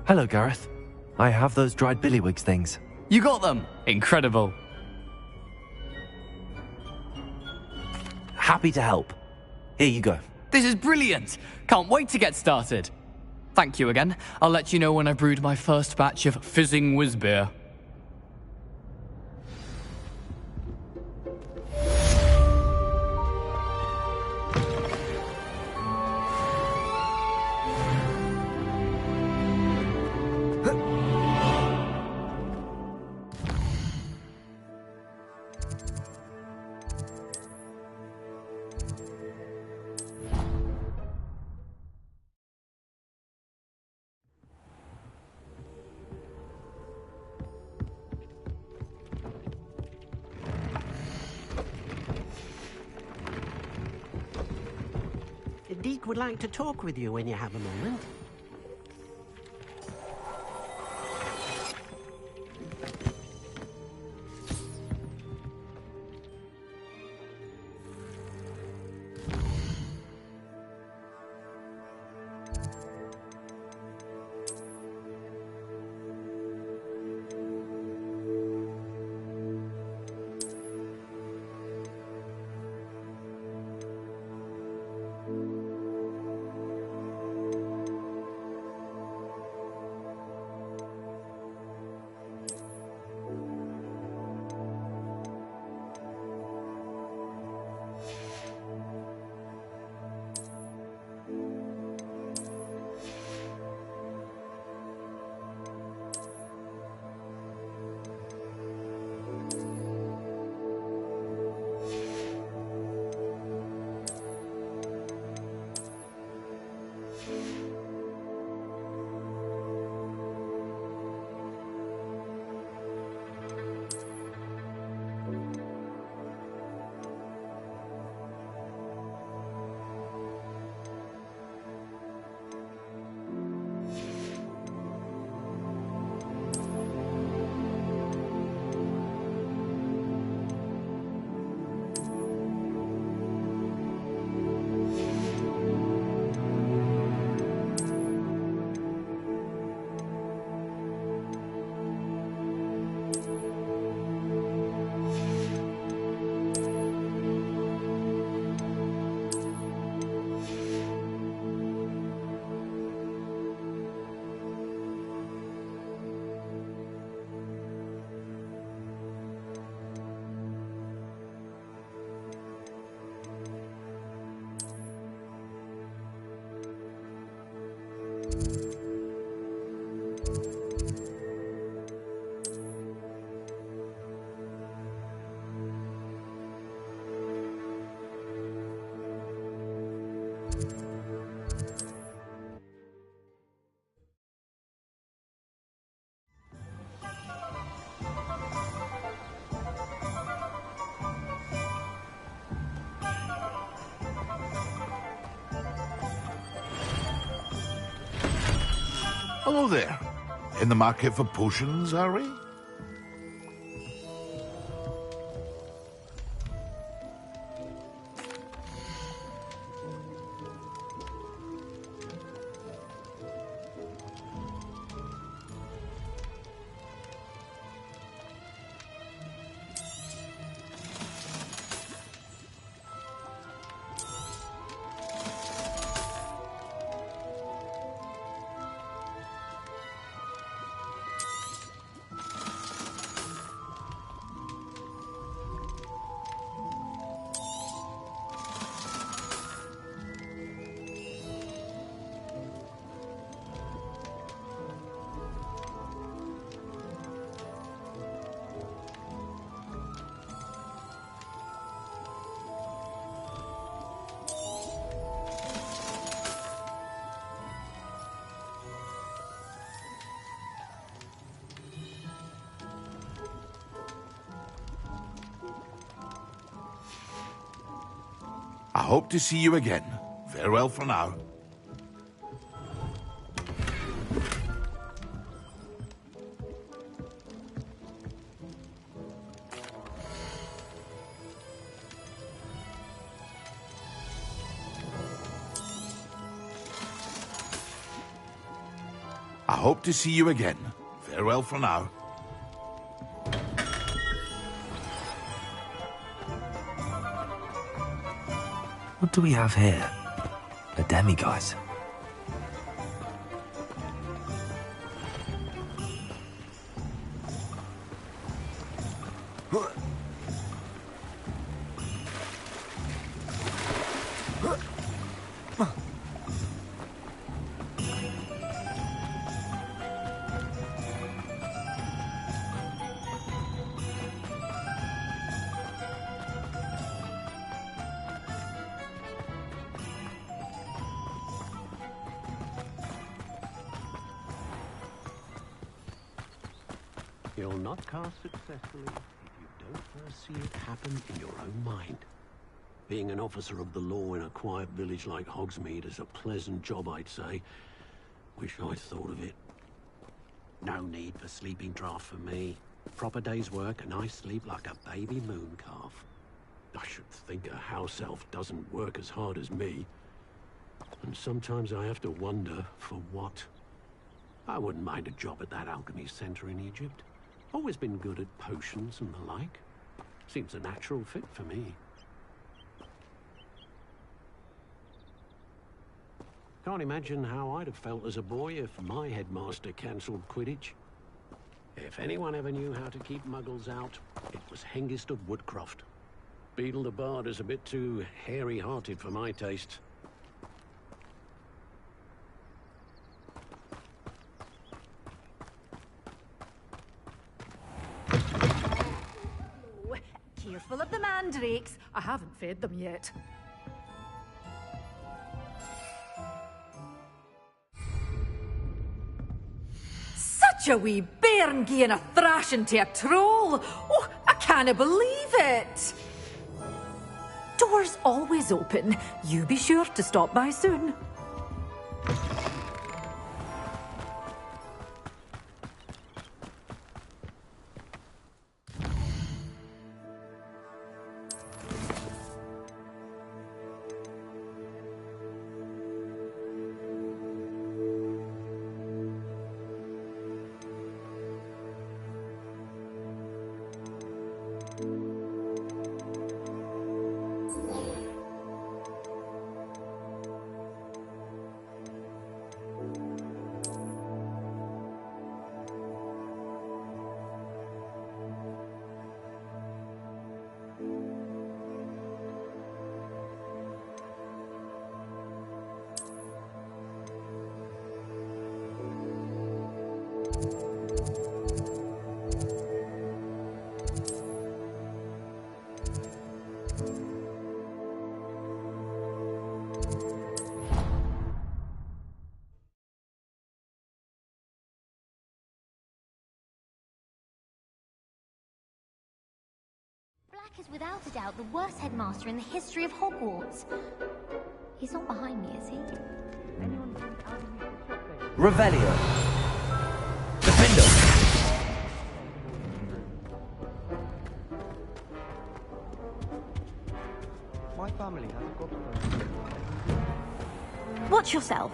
Hello, Gareth. I have those dried billywig things. You got them! Incredible. Happy to help. Here you go. This is brilliant! Can't wait to get started. Thank you again. I'll let you know when I've brewed my first batch of fizzing whizbeer. Deke would like to talk with you when you have a moment. Hello there. In the market for potions, are we? I hope to see you again. Farewell for now. I hope to see you again. Farewell for now. What do we have here? A demiguise. You'll not cast successfully if you don't first see it happen in your own mind. Being an officer of the law in a quiet village like Hogsmeade is a pleasant job, I'd say. Wish I'd thought of it. No need for sleeping draft for me. Proper day's work and I sleep like a baby moon calf. I should think a house elf doesn't work as hard as me. And sometimes I have to wonder, for what? I wouldn't mind a job at that alchemy center in Egypt. Always been good at potions and the like. Seems a natural fit for me. Can't imagine how I'd have felt as a boy if my headmaster cancelled Quidditch. If anyone ever knew how to keep muggles out, it was Hengist of Woodcroft. Beadle the Bard is a bit too hairy-hearted for my taste. Careful of the mandrakes. I haven't fed them yet. Such a wee bairn gieing a thrashing to a troll. Oh, I can't believe it. Doors always open. You be sure to stop by soon. Black is without a doubt the worst headmaster in the history of Hogwarts. He's not behind me, is he? Revelio. My family hasn't got Watch yourself.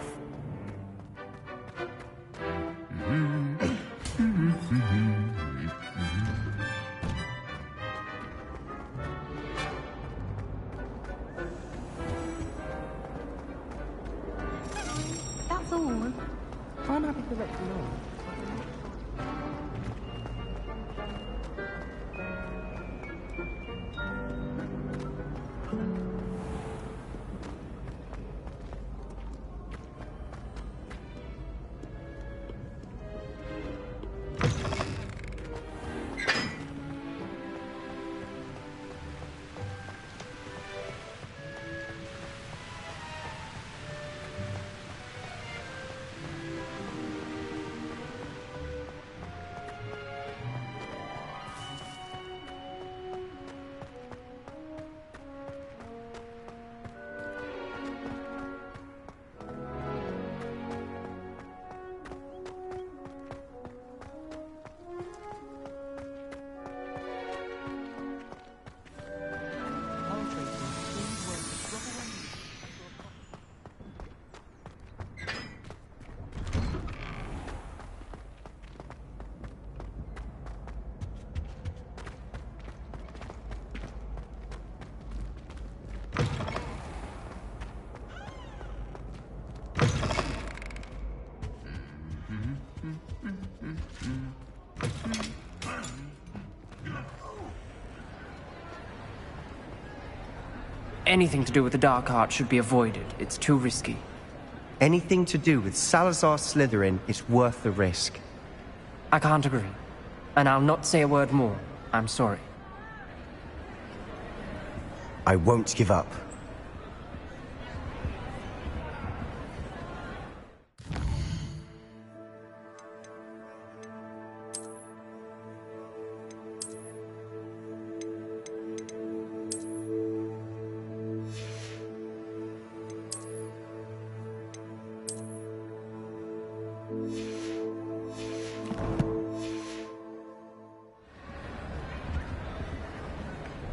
That's all. I'm happy to let you know. Anything to do with the dark art should be avoided. It's too risky. Anything to do with Salazar Slytherin is worth the risk. I can't agree. And I'll not say a word more. I'm sorry. I won't give up.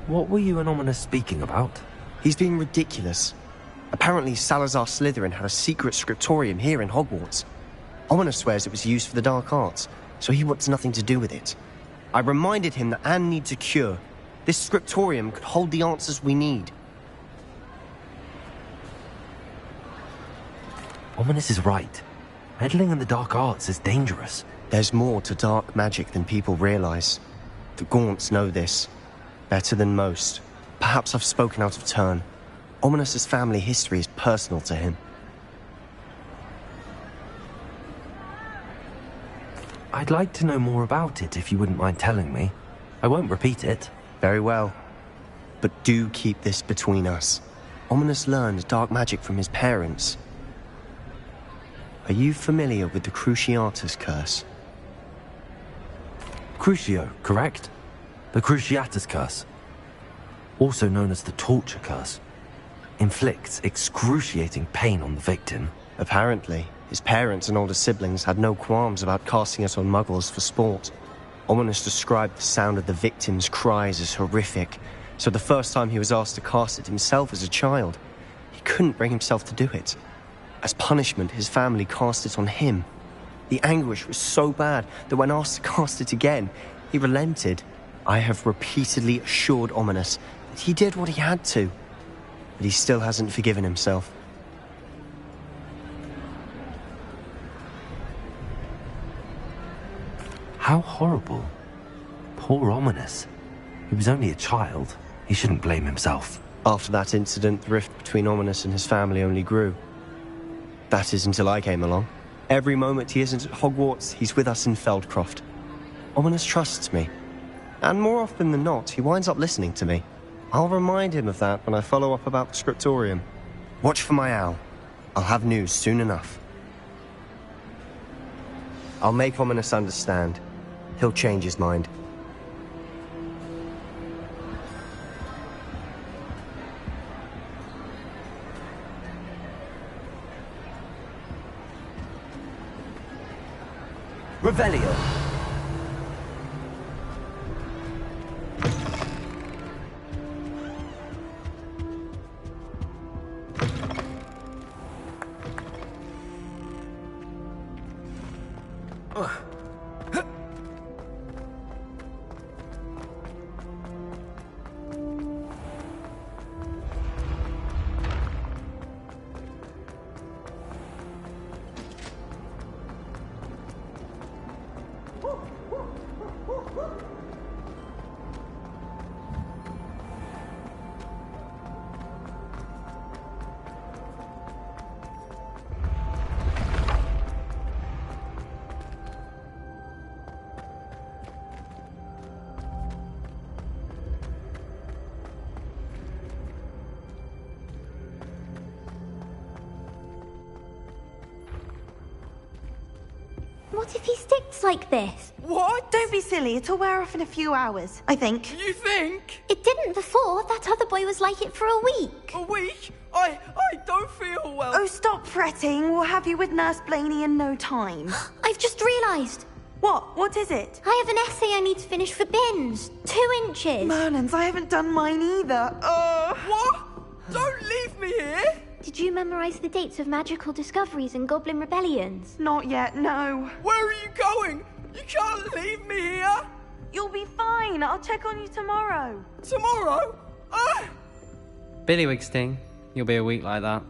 What were you and Ominous speaking about? He's being ridiculous. Apparently Salazar Slytherin had a secret scriptorium here in Hogwarts. Ominous swears it was used for the dark arts, so he wants nothing to do with it. I reminded him that Anne needs a cure. This scriptorium could hold the answers we need. Ominous is right. Meddling in the dark arts is dangerous. There's more to dark magic than people realize. The Gaunts know this. Better than most. Perhaps I've spoken out of turn. Ominous's family history is personal to him. I'd like to know more about it if you wouldn't mind telling me. I won't repeat it. Very well. But do keep this between us. Ominous learned dark magic from his parents. Are you familiar with the Cruciatus curse? Crucio, correct? The Cruciatus curse, also known as the torture curse, inflicts excruciating pain on the victim. Apparently, his parents and older siblings had no qualms about casting it on muggles for sport. Ominous described the sound of the victim's cries as horrific, so the first time he was asked to cast it himself as a child, he couldn't bring himself to do it. As punishment, his family cast it on him. The anguish was so bad that when asked to cast it again, he relented. I have repeatedly assured Ominous that he did what he had to, but he still hasn't forgiven himself. How horrible. Poor Ominous. He was only a child. He shouldn't blame himself. After that incident, the rift between Ominous and his family only grew. That is until I came along. Every moment he isn't at Hogwarts, he's with us in Feldcroft. Ominous trusts me. And more often than not, he winds up listening to me. I'll remind him of that when I follow up about the scriptorium. Watch for my owl. I'll have news soon enough. I'll make Ominous understand. He'll change his mind. Revelio. What if he sticks like this? What? Don't be silly. It'll wear off in a few hours, I think. You think? It didn't before. That other boy was like it for a week. A week? I don't feel well. Oh, stop fretting. We'll have you with Nurse Blaney in no time. I've just realised. What? What is it? I have an essay I need to finish for bins. 2 inches. Merlins, I haven't done mine either. What? Don't leave me here! Did you memorise the dates of magical discoveries and goblin rebellions? Not yet, no. Where are you going? You can't leave me here! You'll be fine. I'll check on you tomorrow. Tomorrow? Billywig sting. You'll be a week like that.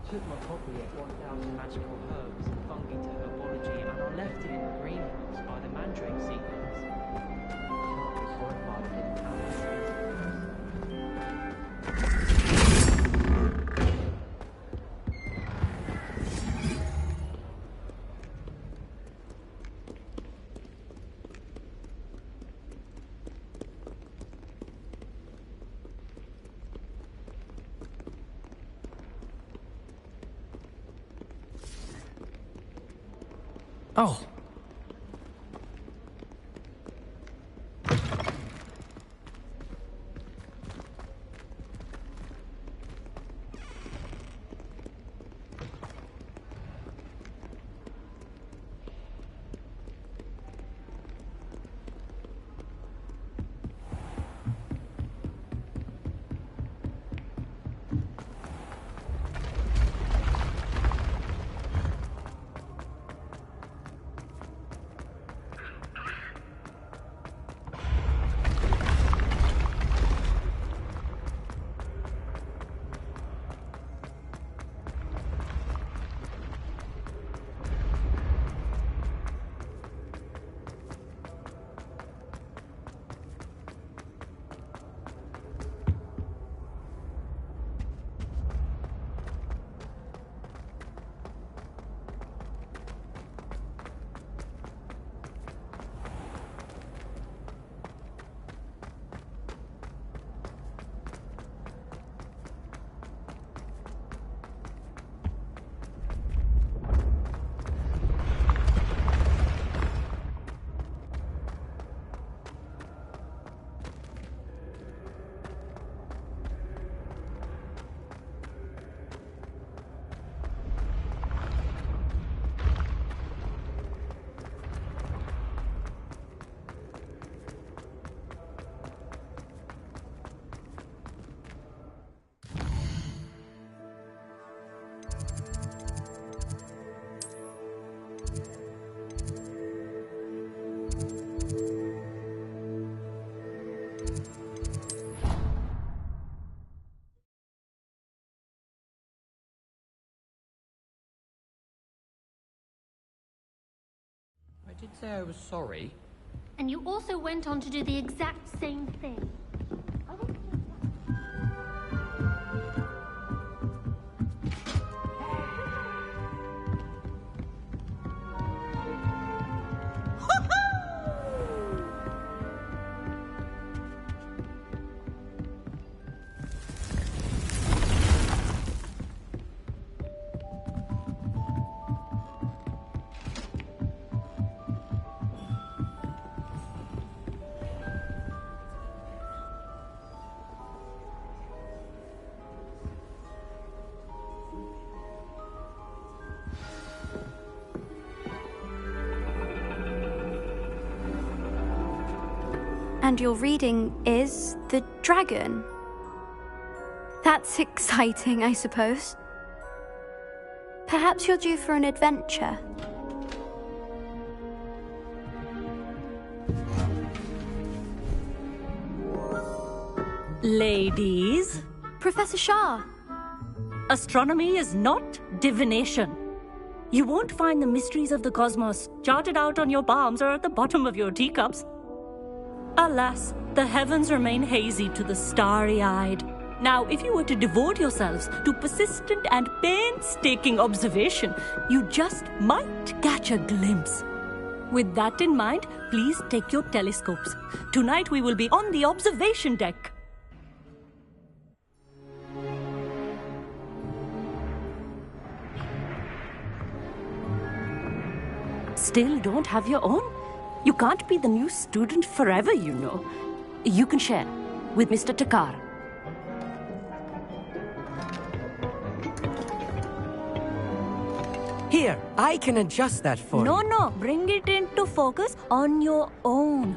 Took my copy of 1,000 magical herbs and fungi to herbology, and I left it in the greenhouse by the mandrake sequence. Horrified I didn't have Oh. I did say I was sorry. And you also went on to do the exact same thing. And your reading is The Dragon. That's exciting, I suppose. Perhaps you're due for an adventure. Ladies, Professor Shah. astronomy is not divination. You won't find the mysteries of the cosmos charted out on your palms or at the bottom of your teacups. Alas, the heavens remain hazy to the starry-eyed. Now, if you were to devote yourselves to persistent and painstaking observation, you just might catch a glimpse. With that in mind, please take your telescopes. Tonight we will be on the observation deck. Still don't have your own? You can't be the new student forever, you know. You can share with Mr. Takar. Here, I can adjust that for you. No, bring it into focus on your own.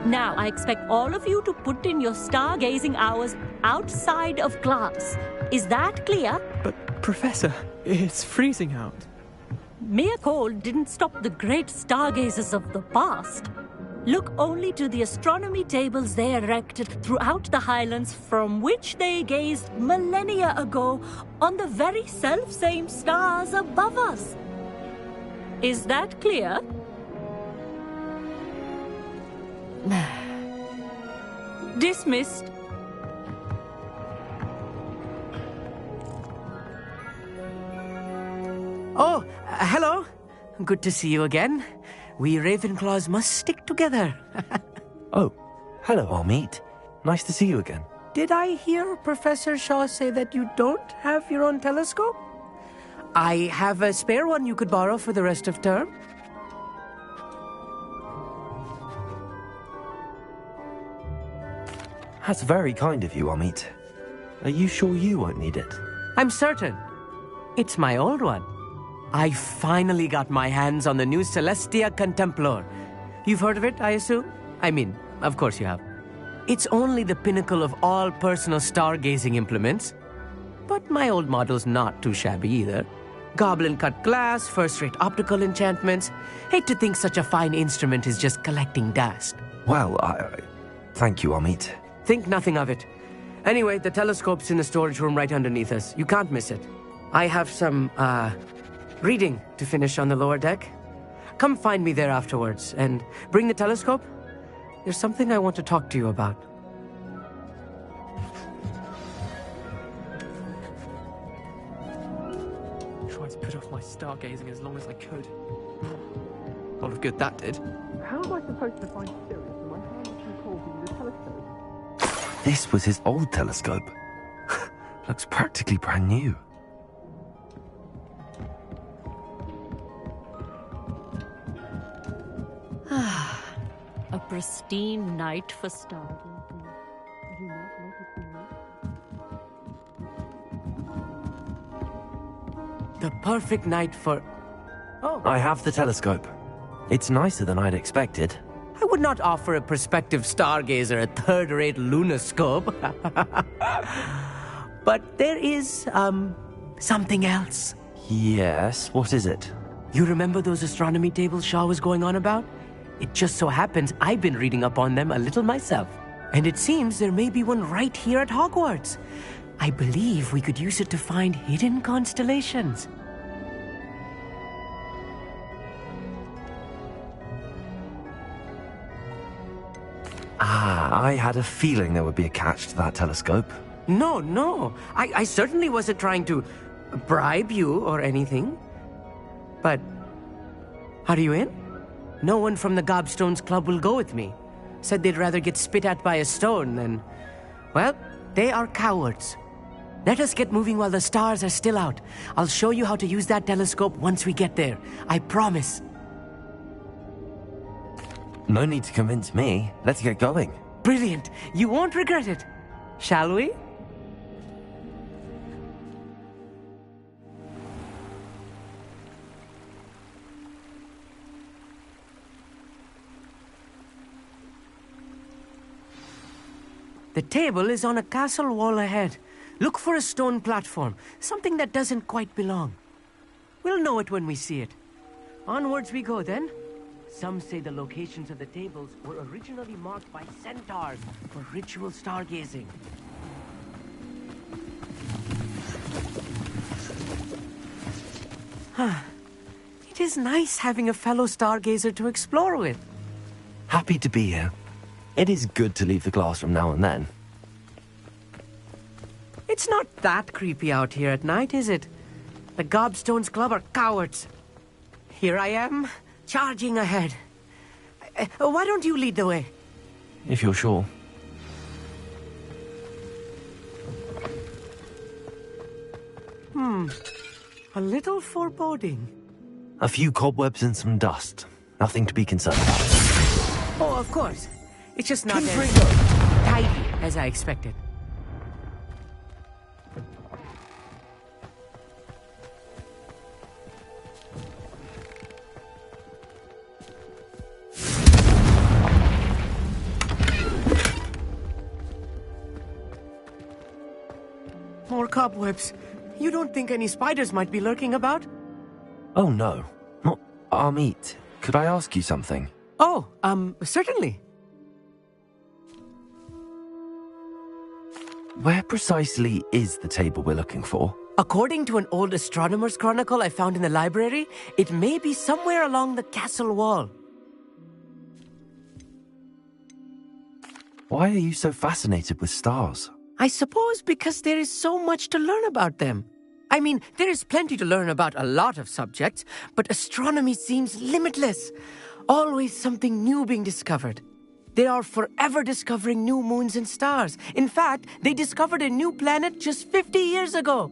Now, I expect all of you to put in your stargazing hours outside of class. Is that clear? But, Professor, it's freezing out. Mere cold didn't stop the great stargazers of the past. Look only to the astronomy tables they erected throughout the highlands from which they gazed millennia ago on the very self-same stars above us. Is that clear? Dismissed. Oh, hello. Good to see you again. We Ravenclaws must stick together. Oh, hello, Amit. Nice to see you again. Did I hear Professor Shaw say that you don't have your own telescope? I have a spare one you could borrow for the rest of term. That's very kind of you, Amit. Are you sure you won't need it? I'm certain. It's my old one. I finally got my hands on the new Celestia Contemplor. You've heard of it, I assume? I mean, of course you have. It's only the pinnacle of all personal stargazing implements. But my old model's not too shabby either. Goblin-cut glass, first-rate optical enchantments. Hate to think such a fine instrument is just collecting dust. Well, thank you, Amit. Think nothing of it. Anyway, the telescope's in the storage room right underneath us. You can't miss it. I have some, reading to finish on the lower deck. Come find me there afterwards, and bring the telescope. There's something I want to talk to you about. Tried to put off my stargazing as long as I could. A lot of good that did. How am I supposed to find Sirius when my hand too cold to use a telescope? This was his old telescope. Looks practically brand new. A pristine night for stargazing. Do not let it be. The perfect night for... Oh. I have the telescope. It's nicer than I'd expected. I would not offer a prospective stargazer a third-rate lunoscope. But there is, something else. Yes, what is it? You remember those astronomy tables Shaw was going on about? It just so happens I've been reading up on them a little myself. And it seems there may be one right here at Hogwarts. I believe we could use it to find hidden constellations. I had a feeling there would be a catch to that telescope. No. I certainly wasn't trying to bribe you or anything. But, are you in? No one from the Gobstones Club will go with me. Said they'd rather get spit at by a stone than... Well, they are cowards. Let us get moving while the stars are still out. I'll show you how to use that telescope once we get there. I promise. No need to convince me. Let's get going. Brilliant. You won't regret it. Shall we? The table is on a castle wall ahead. Look for a stone platform, something that doesn't quite belong. We'll know it when we see it. Onwards we go, then. Some say the locations of the tables were originally marked by centaurs for ritual stargazing. It is nice having a fellow stargazer to explore with. Happy to be here. It is good to leave the classroom now and then. It's not that creepy out here at night, is it? The Gobstones Club are cowards. Here I am, charging ahead. Why don't you lead the way? If you're sure. A little foreboding. A few cobwebs and some dust. Nothing to be concerned about. Oh, of course. It's just not as tidy as I expected. More cobwebs. You don't think any spiders might be lurking about? Oh no. Not Amit. Could I ask you something? Oh, certainly. Where precisely is the table we're looking for? According to an old astronomer's chronicle I found in the library, it may be somewhere along the castle wall. Why are you so fascinated with stars? I suppose because there is so much to learn about them. I mean, there is plenty to learn about a lot of subjects, but astronomy seems limitless. Always something new being discovered. They are forever discovering new moons and stars. In fact, they discovered a new planet just 50 years ago.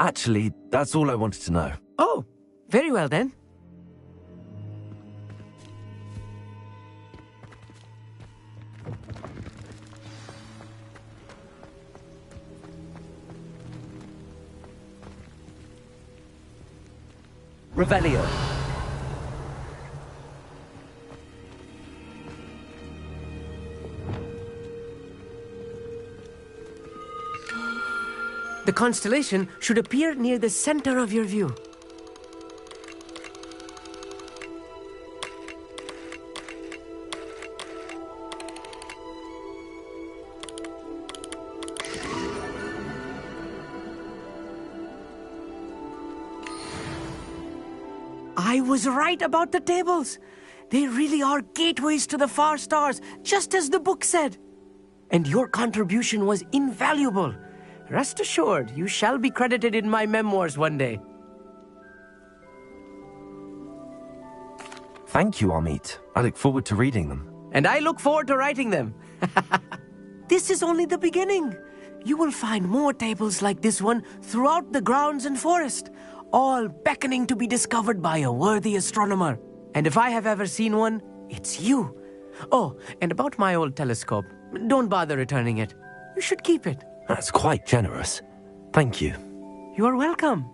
Actually, that's all I wanted to know. Oh, very well then. Revelio. The constellation should appear near the center of your view. I was right about the tables. They really are gateways to the far stars, just as the book said. And your contribution was invaluable. Rest assured, you shall be credited in my memoirs one day. Thank you, Amit. I look forward to reading them. And I look forward to writing them. This is only the beginning. You will find more tables like this one throughout the grounds and forest, all beckoning to be discovered by a worthy astronomer. And if I have ever seen one, it's you. Oh, and about my old telescope, don't bother returning it. You should keep it. That's quite generous. Thank you. You are welcome.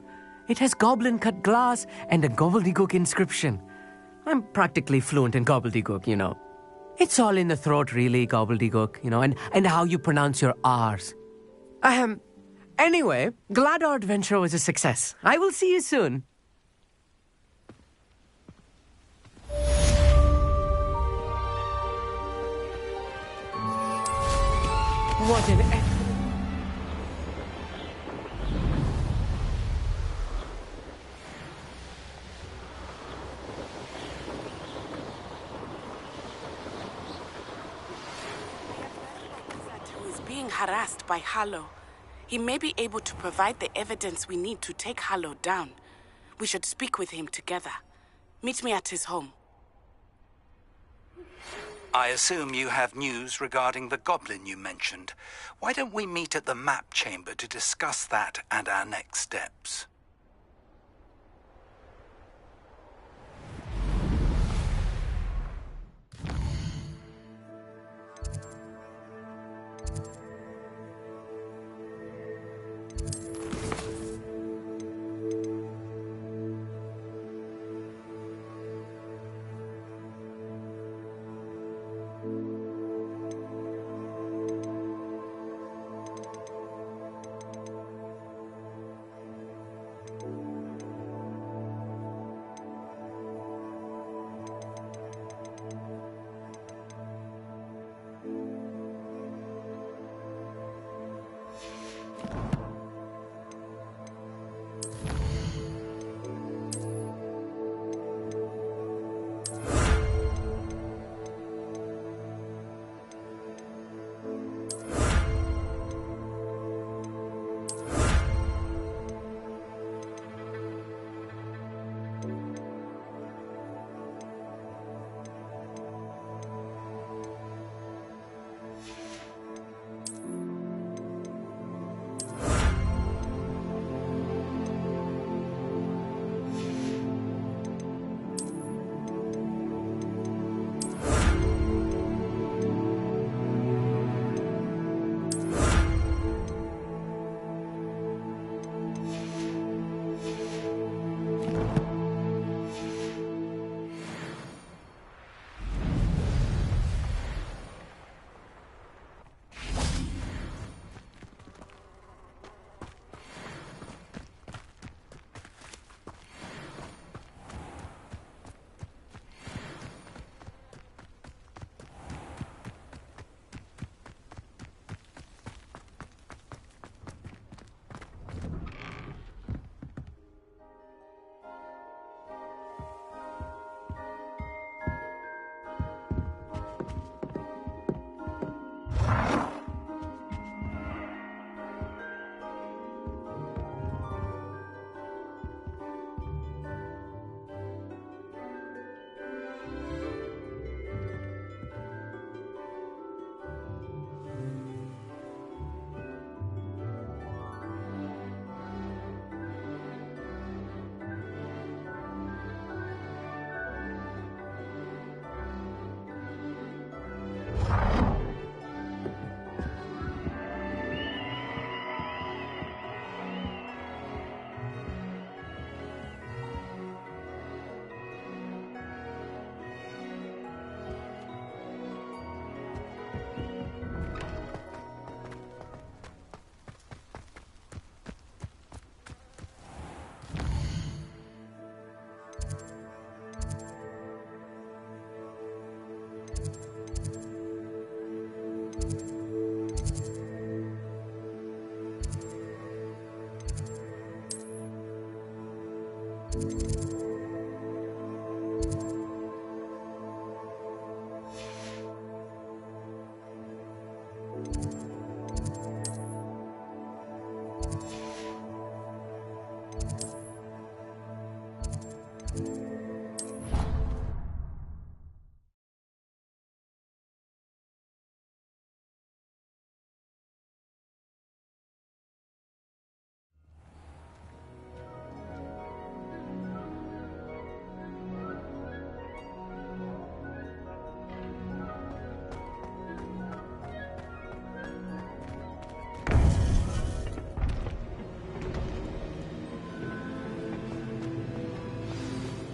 It has goblin-cut glass and a gobbledygook inscription. I'm practically fluent in gobbledygook, you know. It's all in the throat, really, gobbledygook, you know, and how you pronounce your R's. Anyway, glad our adventure was a success. I will see you soon. What an... being harassed by Harlow. He may be able to provide the evidence we need to take Harlow down. We should speak with him together. Meet me at his home. I assume you have news regarding the goblin you mentioned. Why don't we meet at the map chamber to discuss that and our next steps?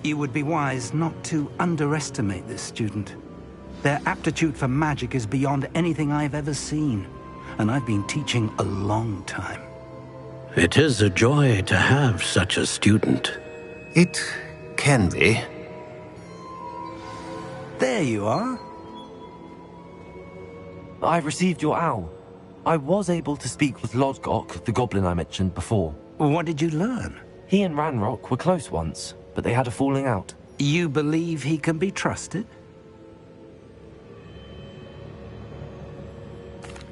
You would be wise not to underestimate this student. Their aptitude for magic is beyond anything I've ever seen, and I've been teaching a long time. It is a joy to have such a student. It can be. There you are. I received your owl. I was able to speak with Lodgok, the goblin I mentioned before. What did you learn? He and Ranrock were close once, but they had a falling out. You believe he can be trusted?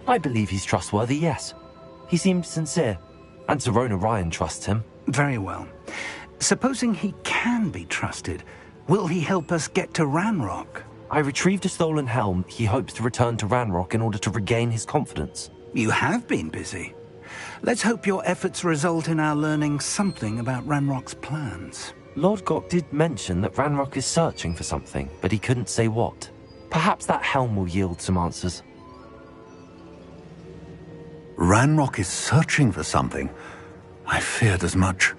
I believe he's trustworthy, yes. He seemed sincere, and Serona Ryan trusts him. Very well. Supposing he can be trusted, will he help us get to Ranrock? I retrieved a stolen helm he hopes to return to Ranrock in order to regain his confidence. You have been busy. Let's hope your efforts result in our learning something about Ranrock's plans. Lodgok did mention that Ranrock is searching for something, but he couldn't say what. Perhaps that helm will yield some answers. Ranrock is searching for something. I feared as much.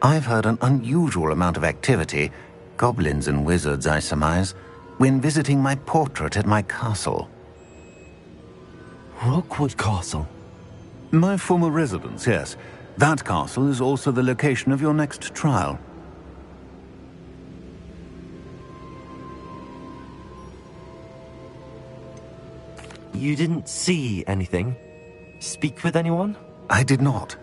I've heard an unusual amount of activity, goblins and wizards, I surmise, when visiting my portrait at my castle. Rookwood Castle? My former residence, yes. That castle is also the location of your next trial. You didn't see anything? Speak with anyone? I did not.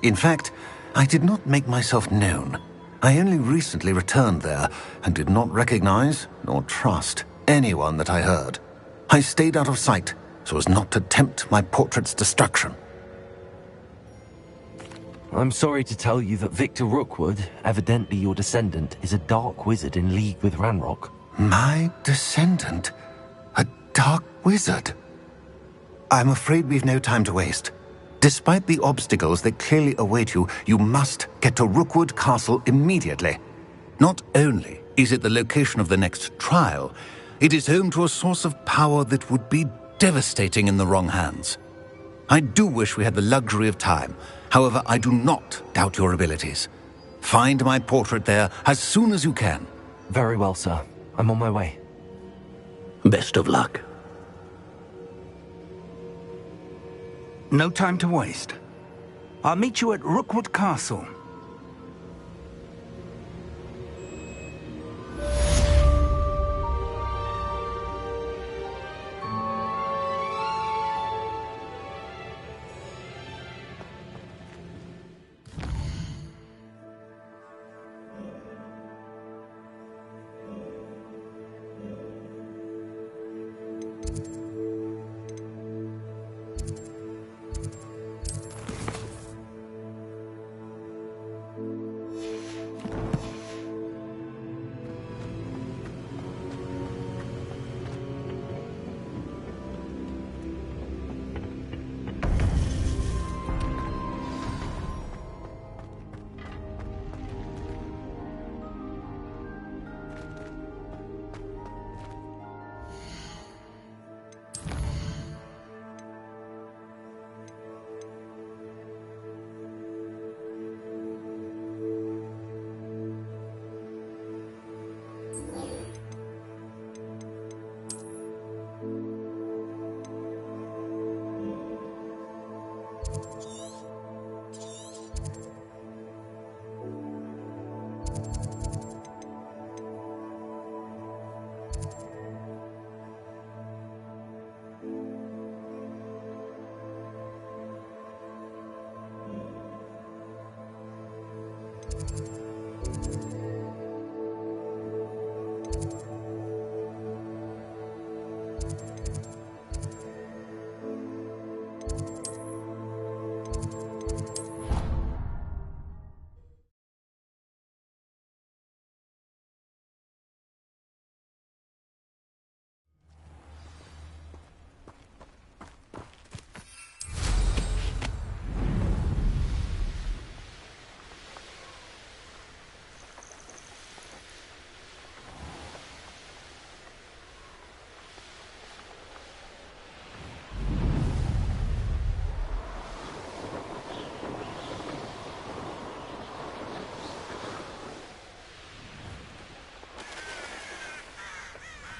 In fact, I did not make myself known. I only recently returned there and did not recognize nor trust anyone that I heard. I stayed out of sight so as not to tempt my portrait's destruction. I'm sorry to tell you that Victor Rookwood, evidently your descendant, is a dark wizard in league with Ranrock. My descendant? A dark wizard? I'm afraid we've no time to waste. Despite the obstacles that clearly await you, you must get to Rookwood Castle immediately. Not only is it the location of the next trial, it is home to a source of power that would be devastating in the wrong hands. I do wish we had the luxury of time. However, I do not doubt your abilities. Find my portrait there as soon as you can. Very well, sir. I'm on my way. Best of luck. No time to waste. I'll meet you at Rookwood Castle.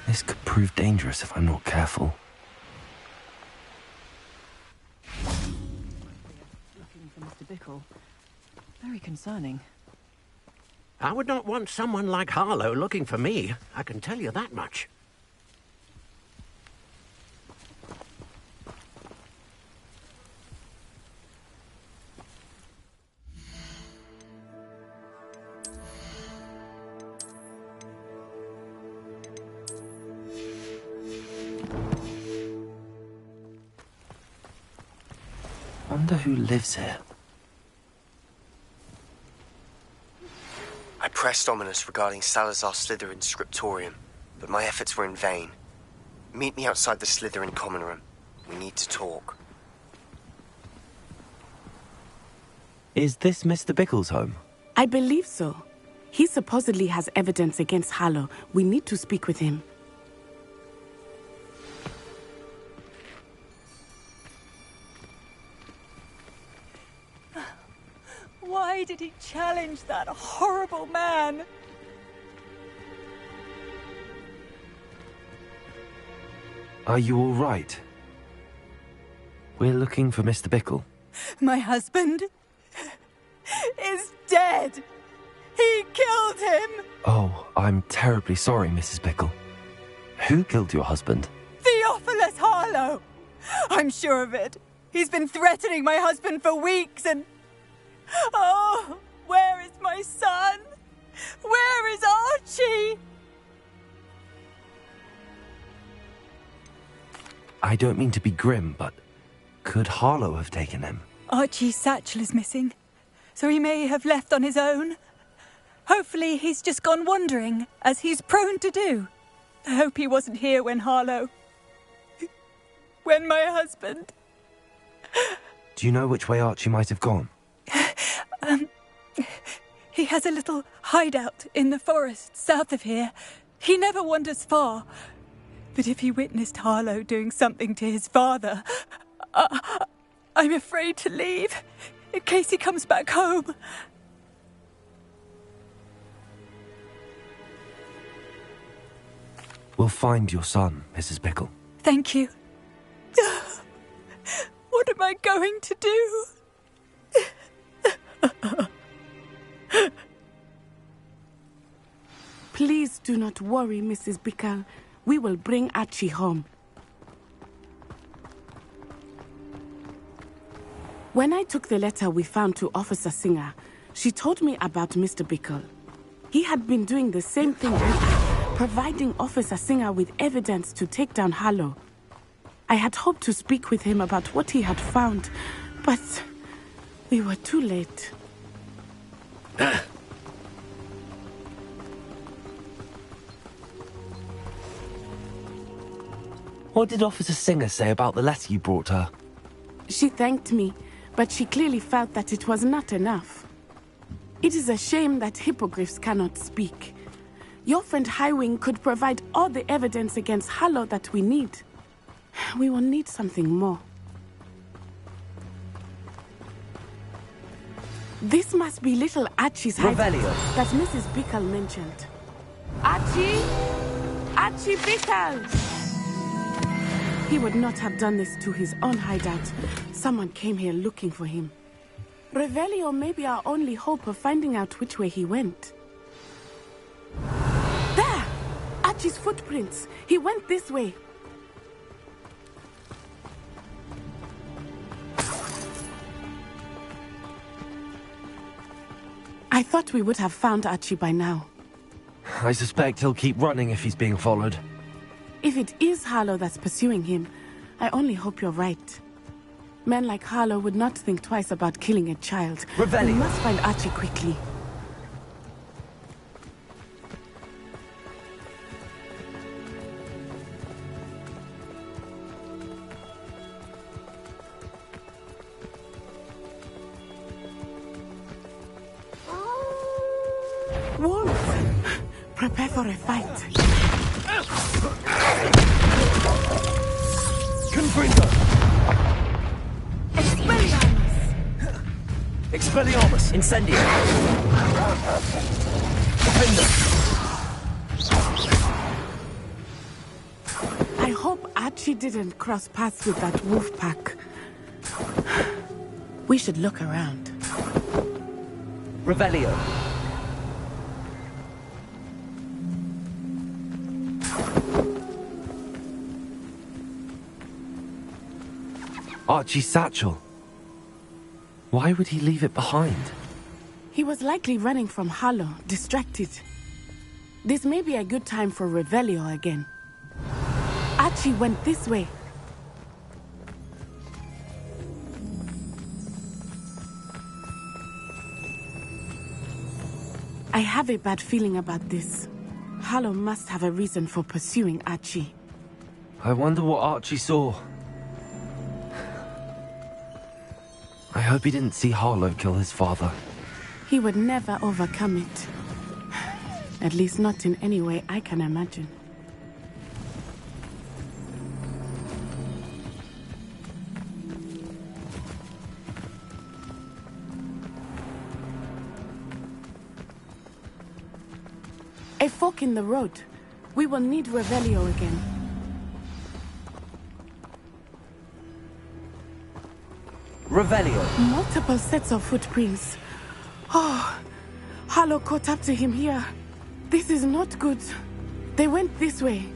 This could prove dangerous if I'm not careful. Looking for Mr. Bickle. Very concerning. I would not want someone like Harlow looking for me. I can tell you that much. Wonder who lives here. I pressed Ominous regarding Salazar Slytherin's scriptorium, but my efforts were in vain. Meet me outside the Slytherin common room. We need to talk. Is this Mr. Bickle's home? I believe so. He supposedly has evidence against Harlow. We need to speak with him. Why did he challenge that horrible man? Are you all right? We're looking for Mr. Bickle. My husband is dead. He killed him. Oh, I'm terribly sorry, Mrs. Bickle. Who killed your husband? Theophilus Harlow. I'm sure of it. He's been threatening my husband for weeks and... Oh, where is my son? Where is Archie? I don't mean to be grim, but could Harlow have taken him? Archie's satchel is missing, so he may have left on his own. Hopefully he's just gone wandering, as he's prone to do. I hope he wasn't here when Harlow... when my husband... Do you know which way Archie might have gone? He has a little hideout in the forest south of here. He never wanders far. But if he witnessed Harlow doing something to his father, I'm afraid to leave, in case he comes back home. We'll find your son, Mrs. Bickle. Thank you. What am I going to do? Please do not worry, Mrs. Bickle. We will bring Archie home. When I took the letter we found to Officer Singer, she told me about Mr. Bickle. He had been doing the same thing, providing Officer Singer with evidence to take down Harlow. I had hoped to speak with him about what he had found, but we were too late. What did Officer Singer say about the letter you brought her? She thanked me, but she clearly felt that it was not enough. It is a shame that hippogriffs cannot speak. Your friend Highwing could provide all the evidence against Harlow that we need. We will need something more. This must be little Archie's hideout that Mrs. Bickle mentioned. Archie! Archie Bickle! He would not have done this to his own hideout. Someone came here looking for him. Revelio may be our only hope of finding out which way he went. There! Archie's footprints. He went this way. I thought we would have found Archie by now. I suspect he'll keep running if he's being followed. If it is Harlow that's pursuing him, I only hope you're right. Men like Harlow would not think twice about killing a child. Revelio. We must find Archie quickly. Wolves! Prepare for a fight. Confringo! Expelliarmus! Expelliarmus! Incendio! Defender! I hope Archie didn't cross paths with that wolf pack. We should look around. Revelio! Archie's satchel. Why would he leave it behind? He was likely running from Harlow, distracted. This may be a good time for Revelio again. Archie went this way. I have a bad feeling about this. Harlow must have a reason for pursuing Archie. I wonder what Archie saw. I hope he didn't see Harlow kill his father. He would never overcome it. At least not in any way I can imagine. A fork in the road. We will need Revelio again. Revelio. Multiple sets of footprints. Oh, Harlow caught up to him here. This is not good. They went this way.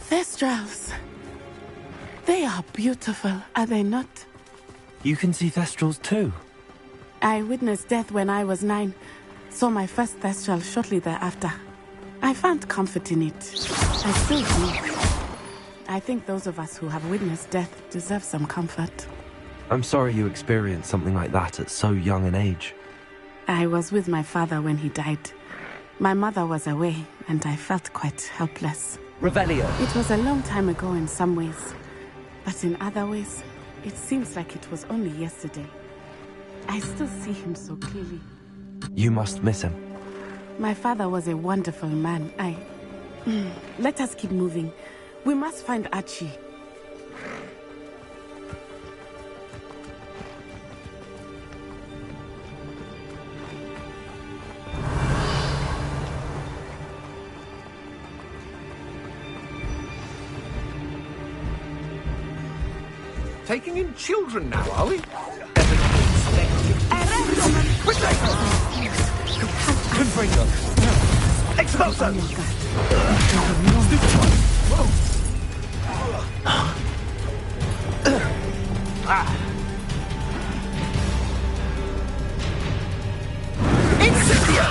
Thestrals. They are beautiful, are they not? You can see Thestrals too. I witnessed death when I was 9. Saw my first Thestral shortly thereafter. I found comfort in it. I still do. I think those of us who have witnessed death deserve some comfort. I'm sorry you experienced something like that at so young an age. I was with my father when he died. My mother was away, and I felt quite helpless. Revelio. It was a long time ago in some ways, but in other ways, it seems like it was only yesterday. I still see him so clearly. You must miss him. My father was a wonderful man. Let us keep moving. We must find Archie. Taking in children now, are we? Confringo. Expulso. Incendio!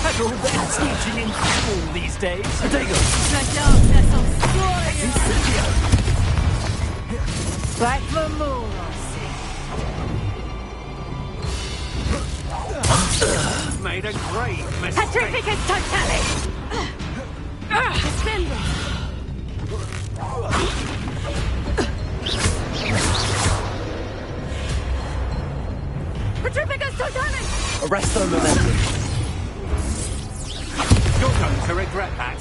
They're all teaching in school these days. Protego. Incendio! Back the Moros. Made a great mistake. Petrificus totalis! Defender! Petrificus totalis! Arresto momentum. You're going to regret that.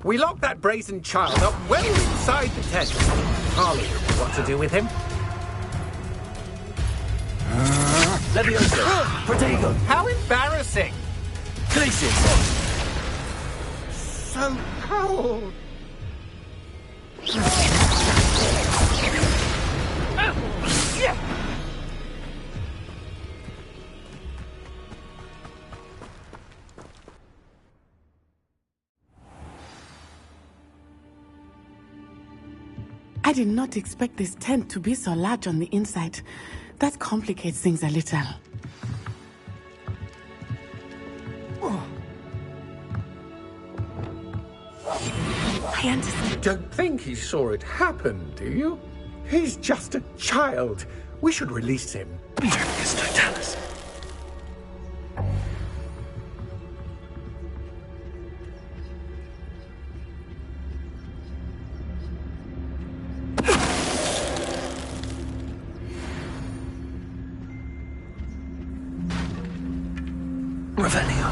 We locked that brazen child up well inside the tent. Harley knew what to do with him. Levioso. Protego. How embarrassing! places! So cold! I did not expect this tent to be so large on the inside. That complicates things a little. I understand. You don't think he saw it happen, do you? He's just a child. We should release him. Totalis. Revelio.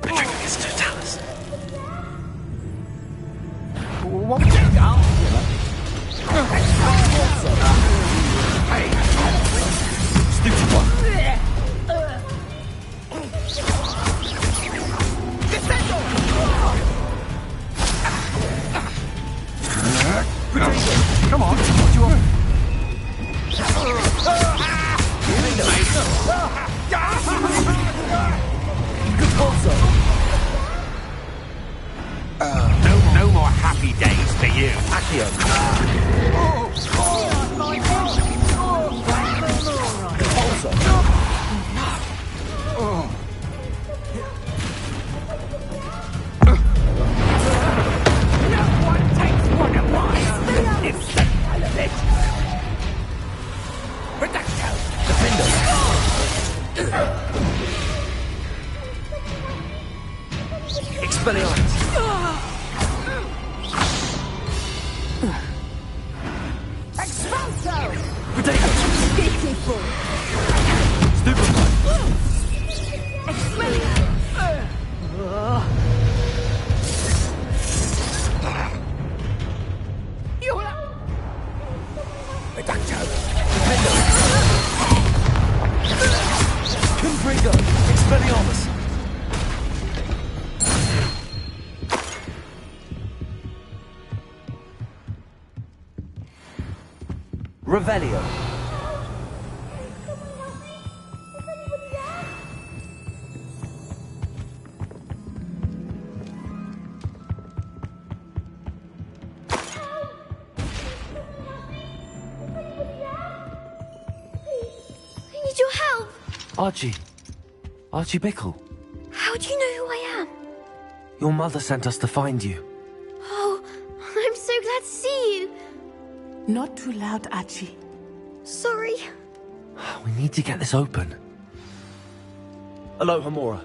Petrificus totalis. What the hell? Stupid one. Come on, what do you want? Good call, sir. No more happy days for you. Accio. Good call, sir. Expelliarmus. Expulso! Potato. Beautiful! Stupefy. Confringo. Expelliarmus. Revelio. I need your help. Archie. Archie Bickle. How do you know who I am? Your mother sent us to find you. Oh, I'm so glad to see you. Not too loud, Archie. Sorry. We need to get this open. Hello, Hamora.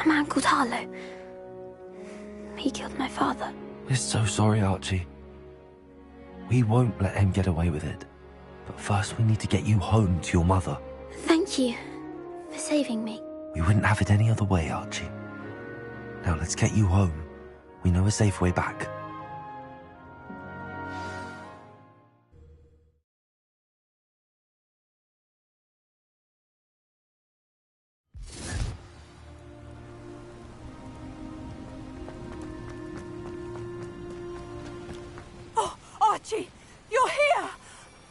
A man called Harlow. He killed my father. We're so sorry, Archie. We won't let him get away with it. But first we need to get you home to your mother. Thank you for saving me. We wouldn't have it any other way, Archie. Now let's get you home. We know a safe way back. Archie, you're here!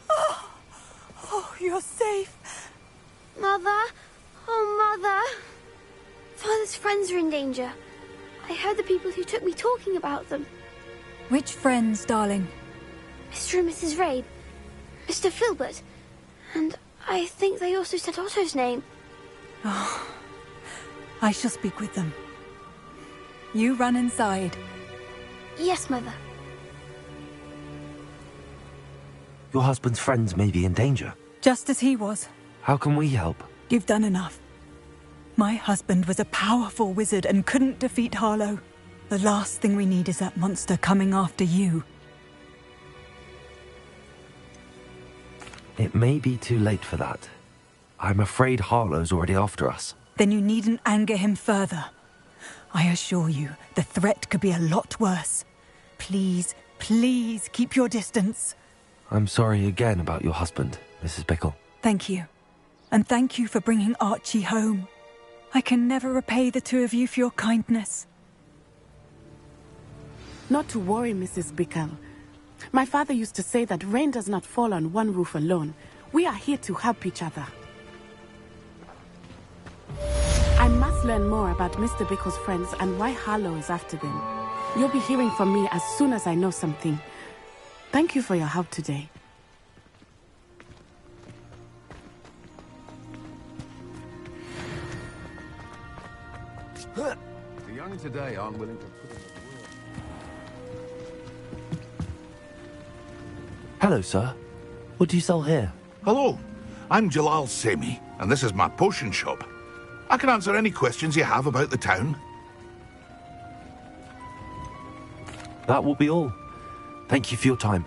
Oh, you're safe. Mother? Oh, Mother. Father's friends are in danger. I heard the people who took me talking about them. Which friends, darling? Mr. and Mrs. Rabe. Mr. Filbert. And I think they also said Otto's name. Oh, I shall speak with them. You run inside. Yes, Mother. Your husband's friends may be in danger. Just as he was. How can we help? You've done enough. My husband was a powerful wizard and couldn't defeat Harlow. The last thing we need is that monster coming after you. It may be too late for that. I'm afraid Harlow's already after us. Then you needn't anger him further. I assure you, the threat could be a lot worse. Please, please keep your distance. I'm sorry again about your husband, Mrs. Bickle. Thank you. And thank you for bringing Archie home. I can never repay the two of you for your kindness. Not to worry, Mrs. Bickle. My father used to say that rain does not fall on one roof alone. We are here to help each other. I must learn more about Mr. Bickle's friends and why Harlow is after them. You'll be hearing from me as soon as I know something. Thank you for your help today. The young today aren't willing to put in the work. Hello, sir. What do you sell here? Hello, I'm Jalal Semi, and this is my potion shop. I can answer any questions you have about the town. That will be all. Thank you for your time.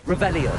Revelio.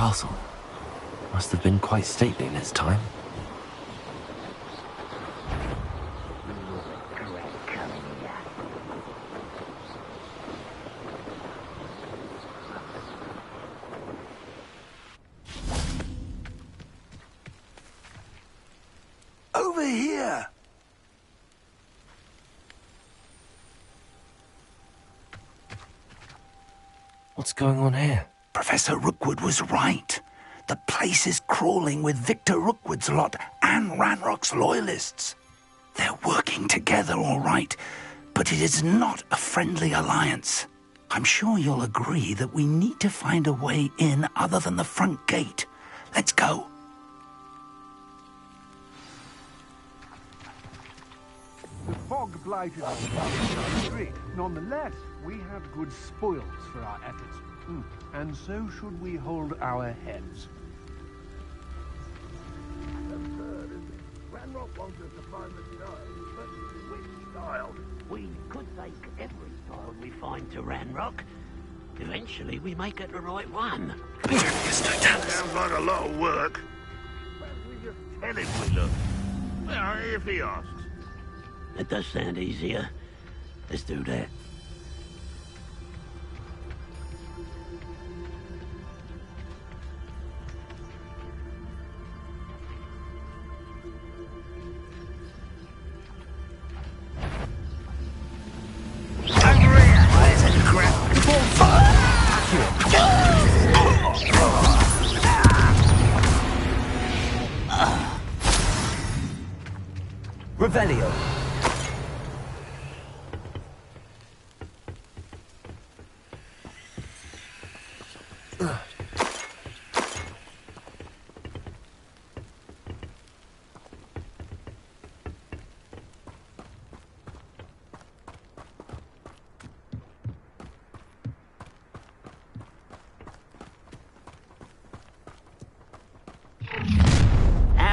Castle must have been quite stately in its time. Over here! What's going on here? Professor Rookwood was right. The place is crawling with Victor Rookwood's lot and Ranrock's loyalists. They're working together, all right, but it is not a friendly alliance. I'm sure you'll agree that we need to find a way in other than the front gate. Let's go. hog blighted on the country. Nonetheless, we have good spoils for our efforts. And so should we hold our heads. Ranrock wants us to find the child, but which child? We could take every child we find to Ranrock. Eventually, we may get the right one. Sounds like a lot of work. Perhaps we just tell him we look. Well, if he asks. It does sound easier. Let's do that. Revelio.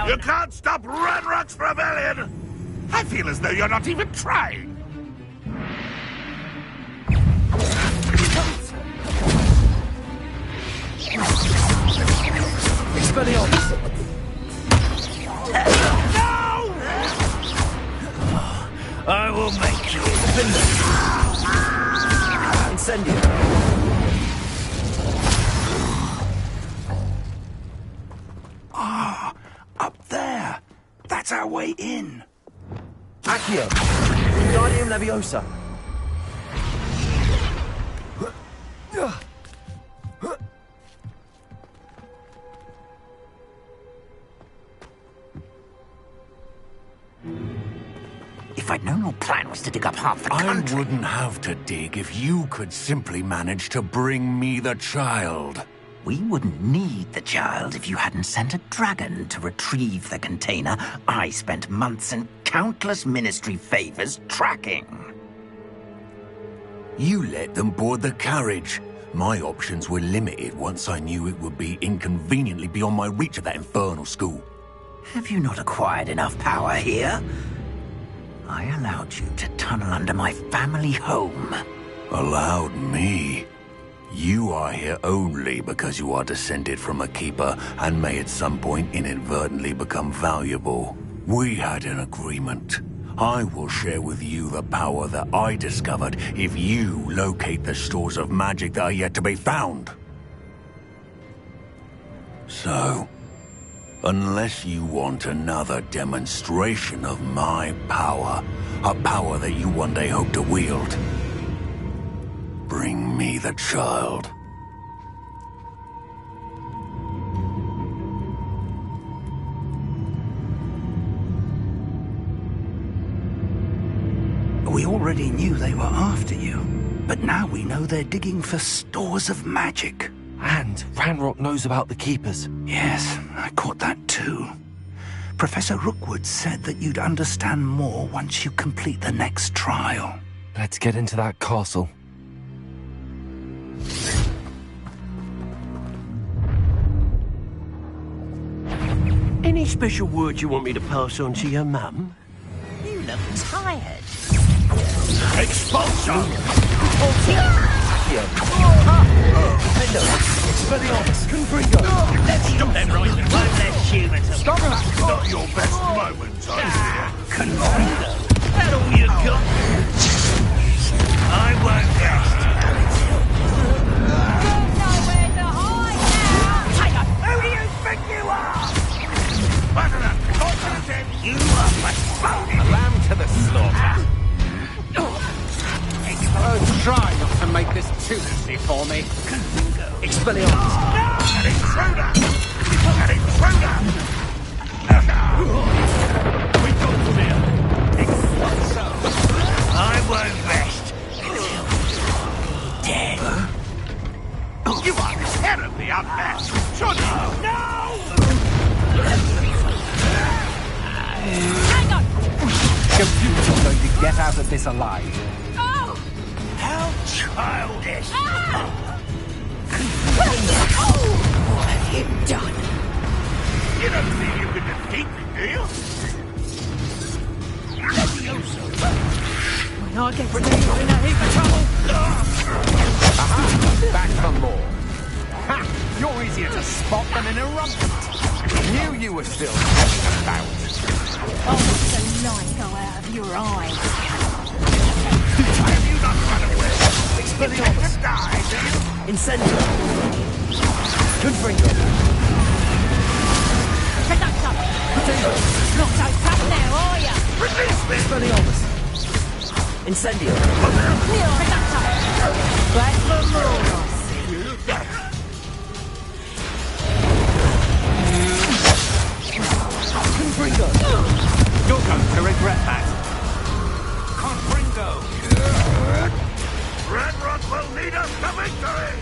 You can't stop Ranrock's rebellion! I feel as though you're not even trying! Expelliarmus! No! I will make you Incendio. Ah, up there. That's our way in. Accio. Wingardium Leviosa. If I'd known your plan was to dig up half the country... I wouldn't have to dig if you could simply manage to bring me the child. We wouldn't need the child if you hadn't sent a dragon to retrieve the container I spent months and countless ministry favors tracking. You let them board the carriage. My options were limited once I knew it would be inconveniently beyond my reach at that infernal school. Have you not acquired enough power here? I allowed you to tunnel under my family home. Allowed me? You are here only because you are descended from a keeper and may at some point inadvertently become valuable. We had an agreement. I will share with you the power that I discovered if you locate the stores of magic that are yet to be found. So, unless you want another demonstration of my power, a power that you one day hope to wield, bring me the child. We already knew they were after you, but now we know they're digging for stores of magic. And Ranrock knows about the Keepers. Yes, I caught that too. Professor Rookwood said that you'd understand more once you complete the next trial. Let's get into that castle. Any special words you want me to pass on to your mum? You look tired. Expulsion! Expelliarmus! Confringo! Stop them, right? Won't let human to... Stop it! Not your best moment, I fear. Confringo? That all you got? I won't rest. You've nowhere to hide now! Hang on! Who do you think you are? You are postponing! A lamb to the slaughter. Oh, try not to make this too easy for me. Expelliarmus! An intruder! An intruder! We got them here. I won't rest until dead. You are terribly unmatched! Should you? No! Hang on! Computers are going to get out of this alive. Oh! How childish! What have you done? You don't think you can defeat me, do you? When I get rid of you, you're in a heap of trouble. Aha! Back for more. Ha! You're easier to spot than in a rumpet. Knew you were still about. Oh, the light go out of your eyes. Why have you not run away? Expelliarmus. Die, do you? Incendio. Confringo. Conductor! Not so tough now, are ya? Release me! Expelliarmus. Incendio. Conductor! Back for more, I see. Confringo. You're going to regret that. Confringo. Ranrock will lead us to victory!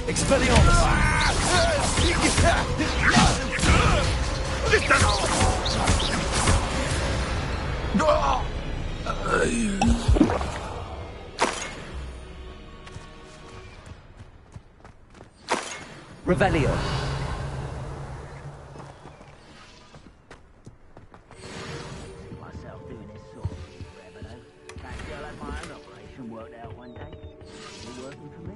Expelliarmus. Revelio. Myself doing this sort of thing forever, though. Fancy I'll have my own operation worked out one day. It's working for me.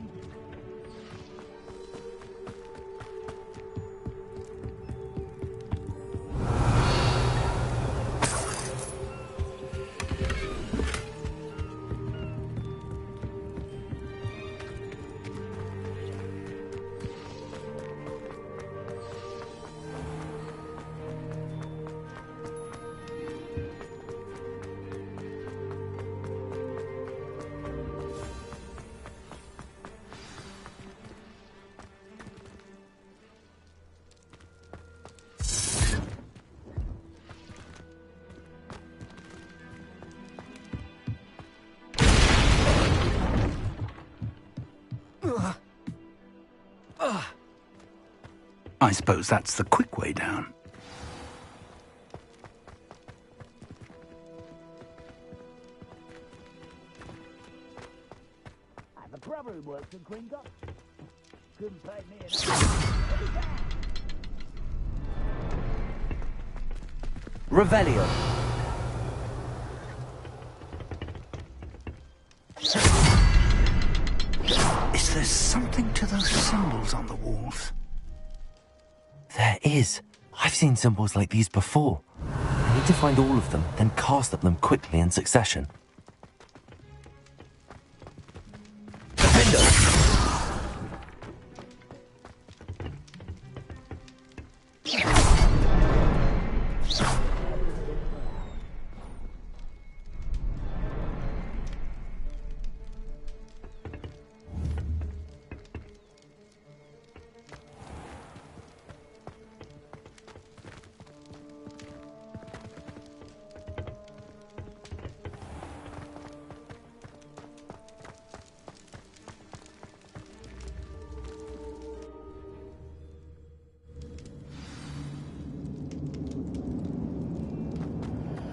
I suppose that's the quick way down. I have a brother who works in Gringot. Couldn't pay me enough. Revelio. Is there something to those symbols on the walls? There is. I've seen symbols like these before. I need to find all of them, then cast at them quickly in succession.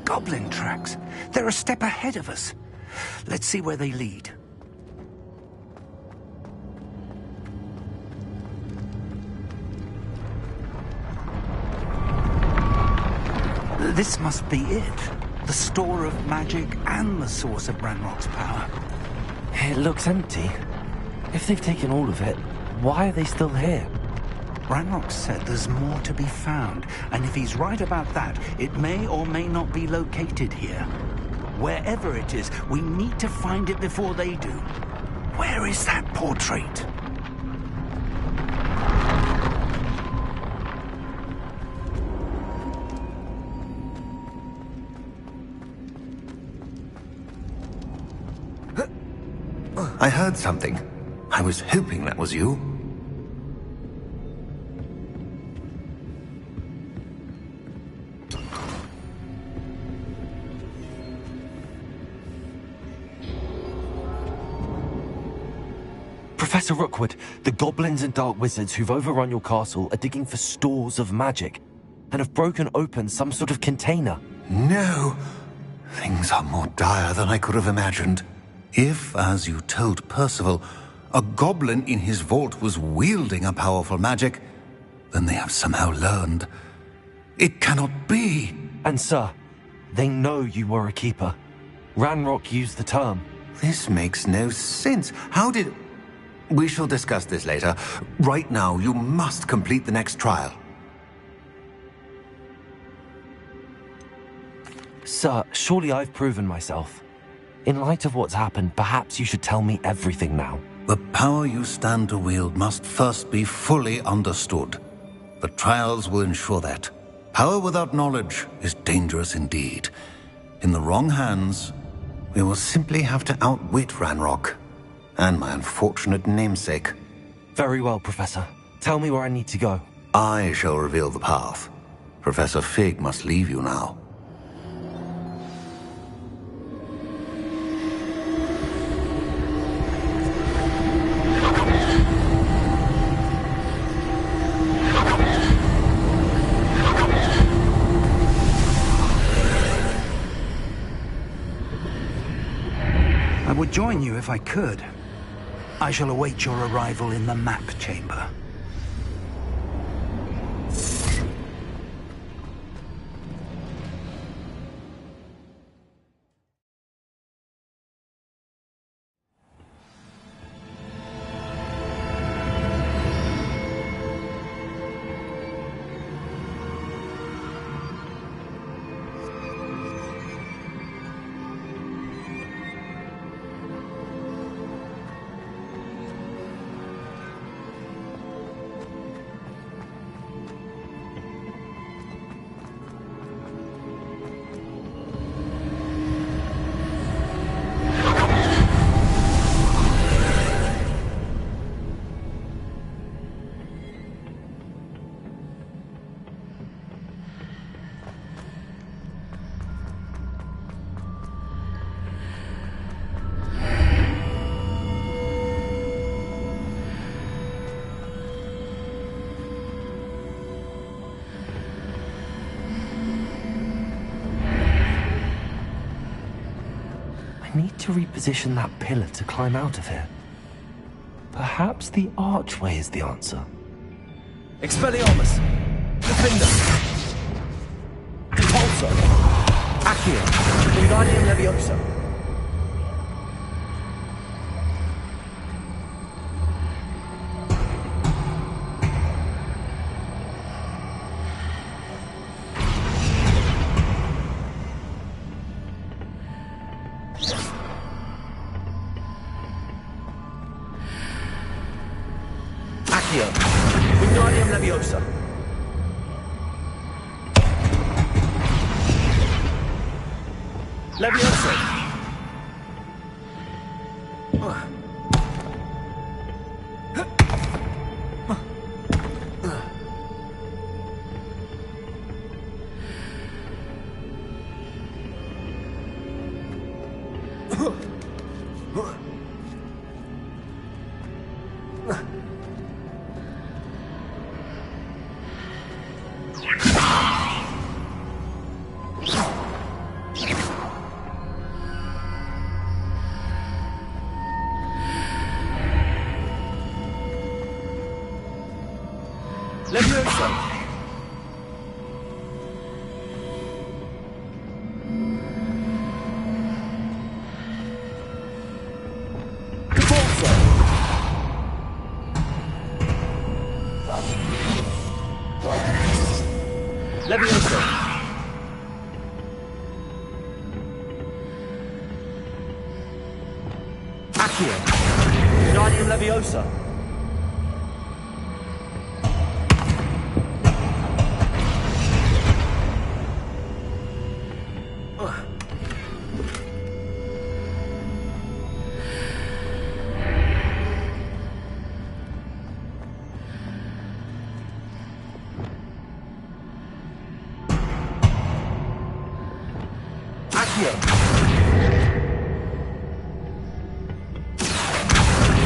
Goblin tracks. They're a step ahead of us. Let's see where they lead. This must be it. The store of magic and the source of Ranrock's power. It looks empty. If they've taken all of it, why are they still here? Ranrock said there's more to be found, and if he's right about that, it may or may not be located here. Wherever it is, we need to find it before they do. Where is that portrait? I heard something. I was hoping that was you. Professor Rookwood, the goblins and dark wizards who've overrun your castle are digging for stores of magic and have broken open some sort of container. No! Things are more dire than I could have imagined. If, as you told Percival, a goblin in his vault was wielding a powerful magic, then they have somehow learned. It cannot be! And sir, they know you were a keeper. Ranrock used the term. This makes no sense. How did... We shall discuss this later. Right now, you must complete the next trial. Sir, surely I've proven myself. In light of what's happened, perhaps you should tell me everything now. The power you stand to wield must first be fully understood. The trials will ensure that. Power without knowledge is dangerous indeed. In the wrong hands, we will simply have to outwit Ranrock and my unfortunate namesake. Very well, Professor. Tell me where I need to go. I shall reveal the path. Professor Fig must leave you now. I would join you if I could. I shall await your arrival in the map chamber. I need to reposition that pillar to climb out of here. Perhaps the archway is the answer. Expelliarmus! Defender! Repulsor! Accio! Wingardium Leviosa! Accio! Wingardium Leviosa! Leviosa! Leviosa! Repulsor! Leviosa! Accio! Wingardium Leviosa!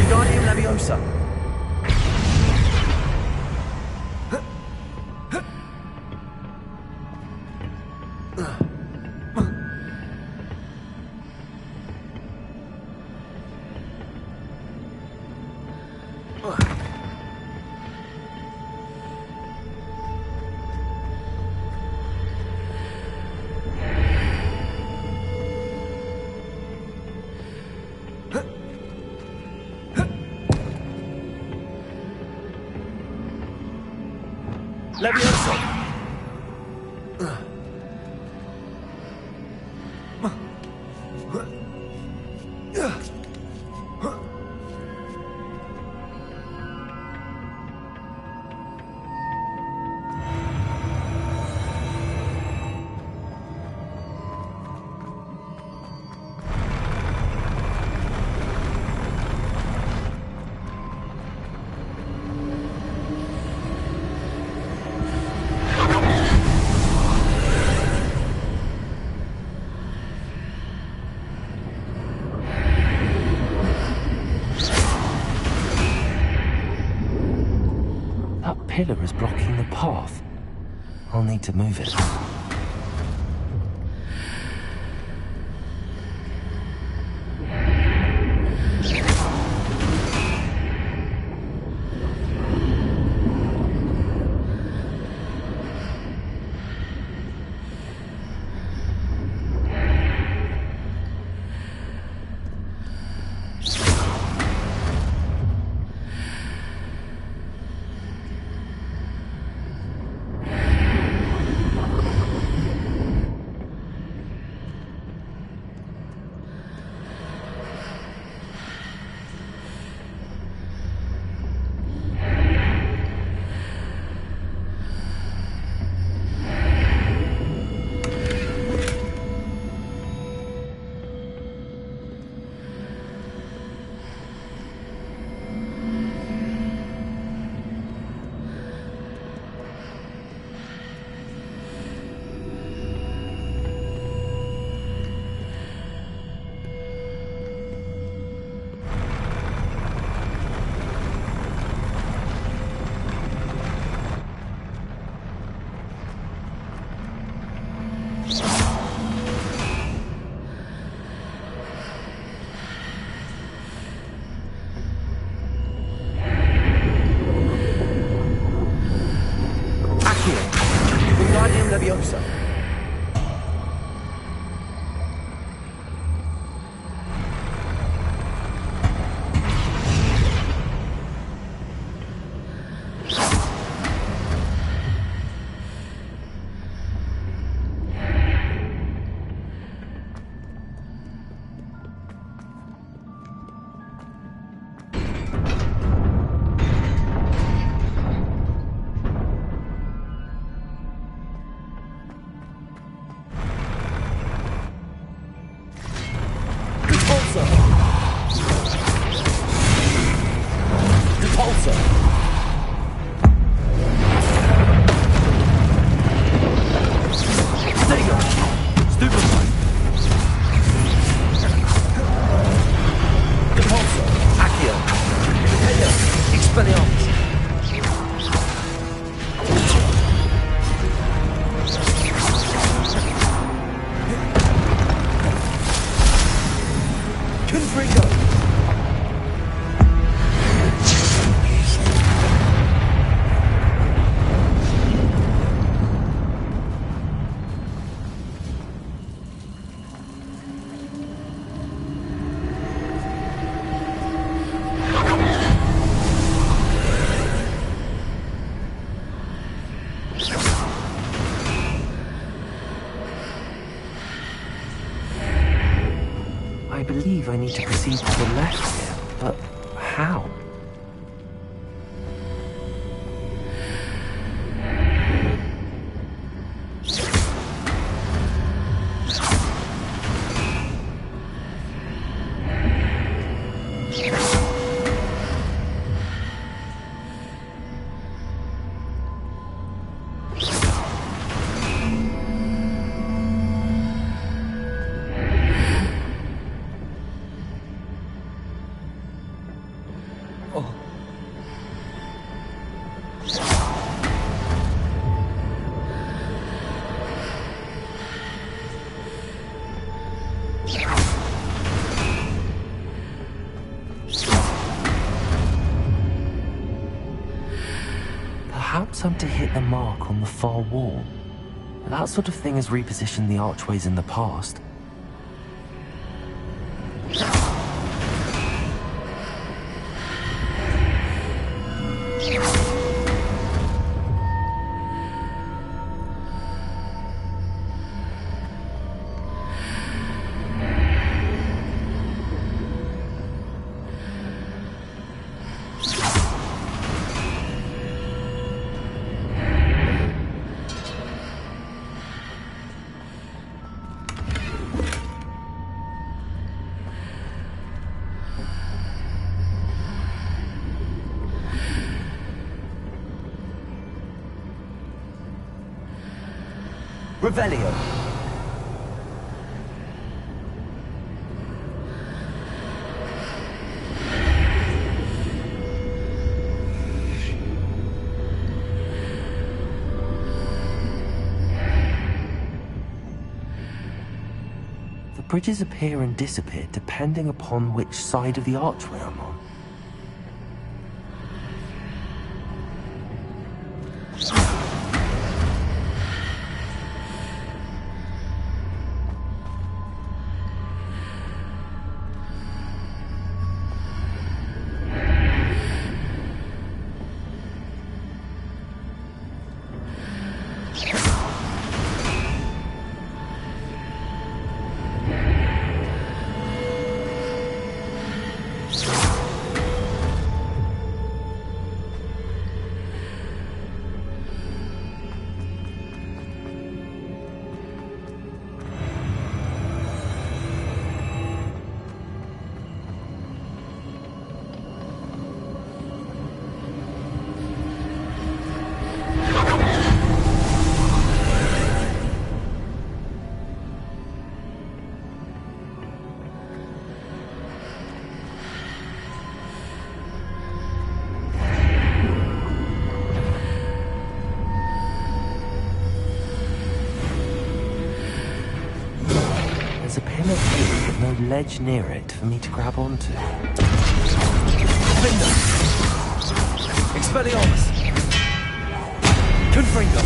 Wingardium Leviosa! Levioso! Pillar is blocking the path. I'll need to move it. Leviosa. I believe I need to proceed to the left here, but how? Perhaps I'm to hit the mark on the far wall. That sort of thing has repositioned the archways in the past. Revelio. The bridges appear and disappear depending upon which side of the archway I'm on. There's a pillar here with no ledge near it for me to grab onto. Finder! Expelliarmus! Confringo!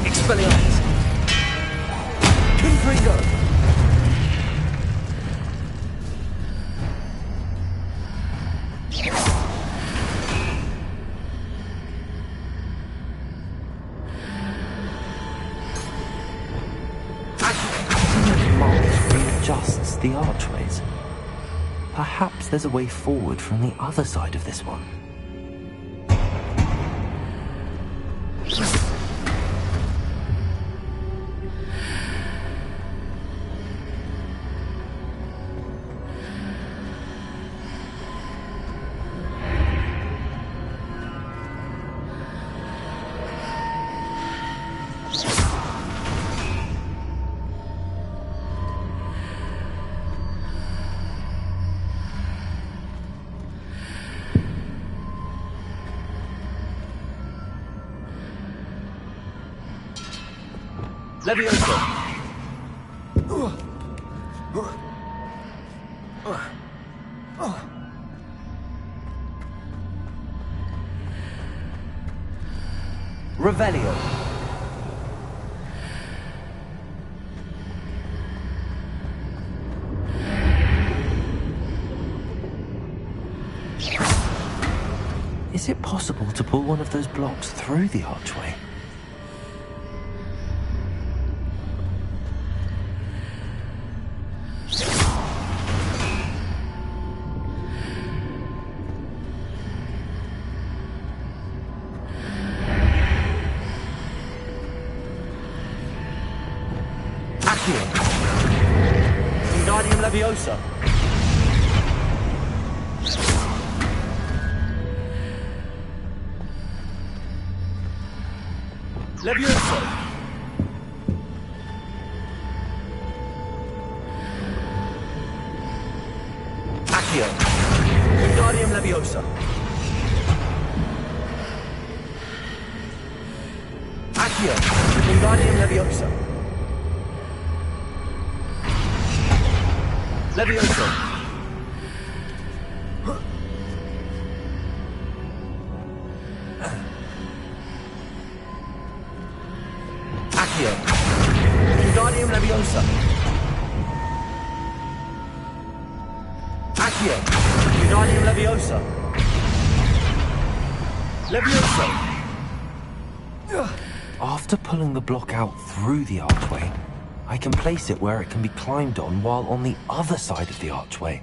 Expelliarmus! Confringo! Readjusts the archways. Perhaps there's a way forward from the other side of this one. Levioso! Revelio! Is it possible to pull one of those blocks through the archway? Wingardium Leviosa! Leviosa! Accio! Wingardium Leviosa! Accio! Wingardium Leviosa! Levioso! Accio! Wingardium Leviosa! Accio! Wingardium Leviosa! Levioso! After pulling the block out through the archway, I can place it where it can be climbed on while on the other side of the archway.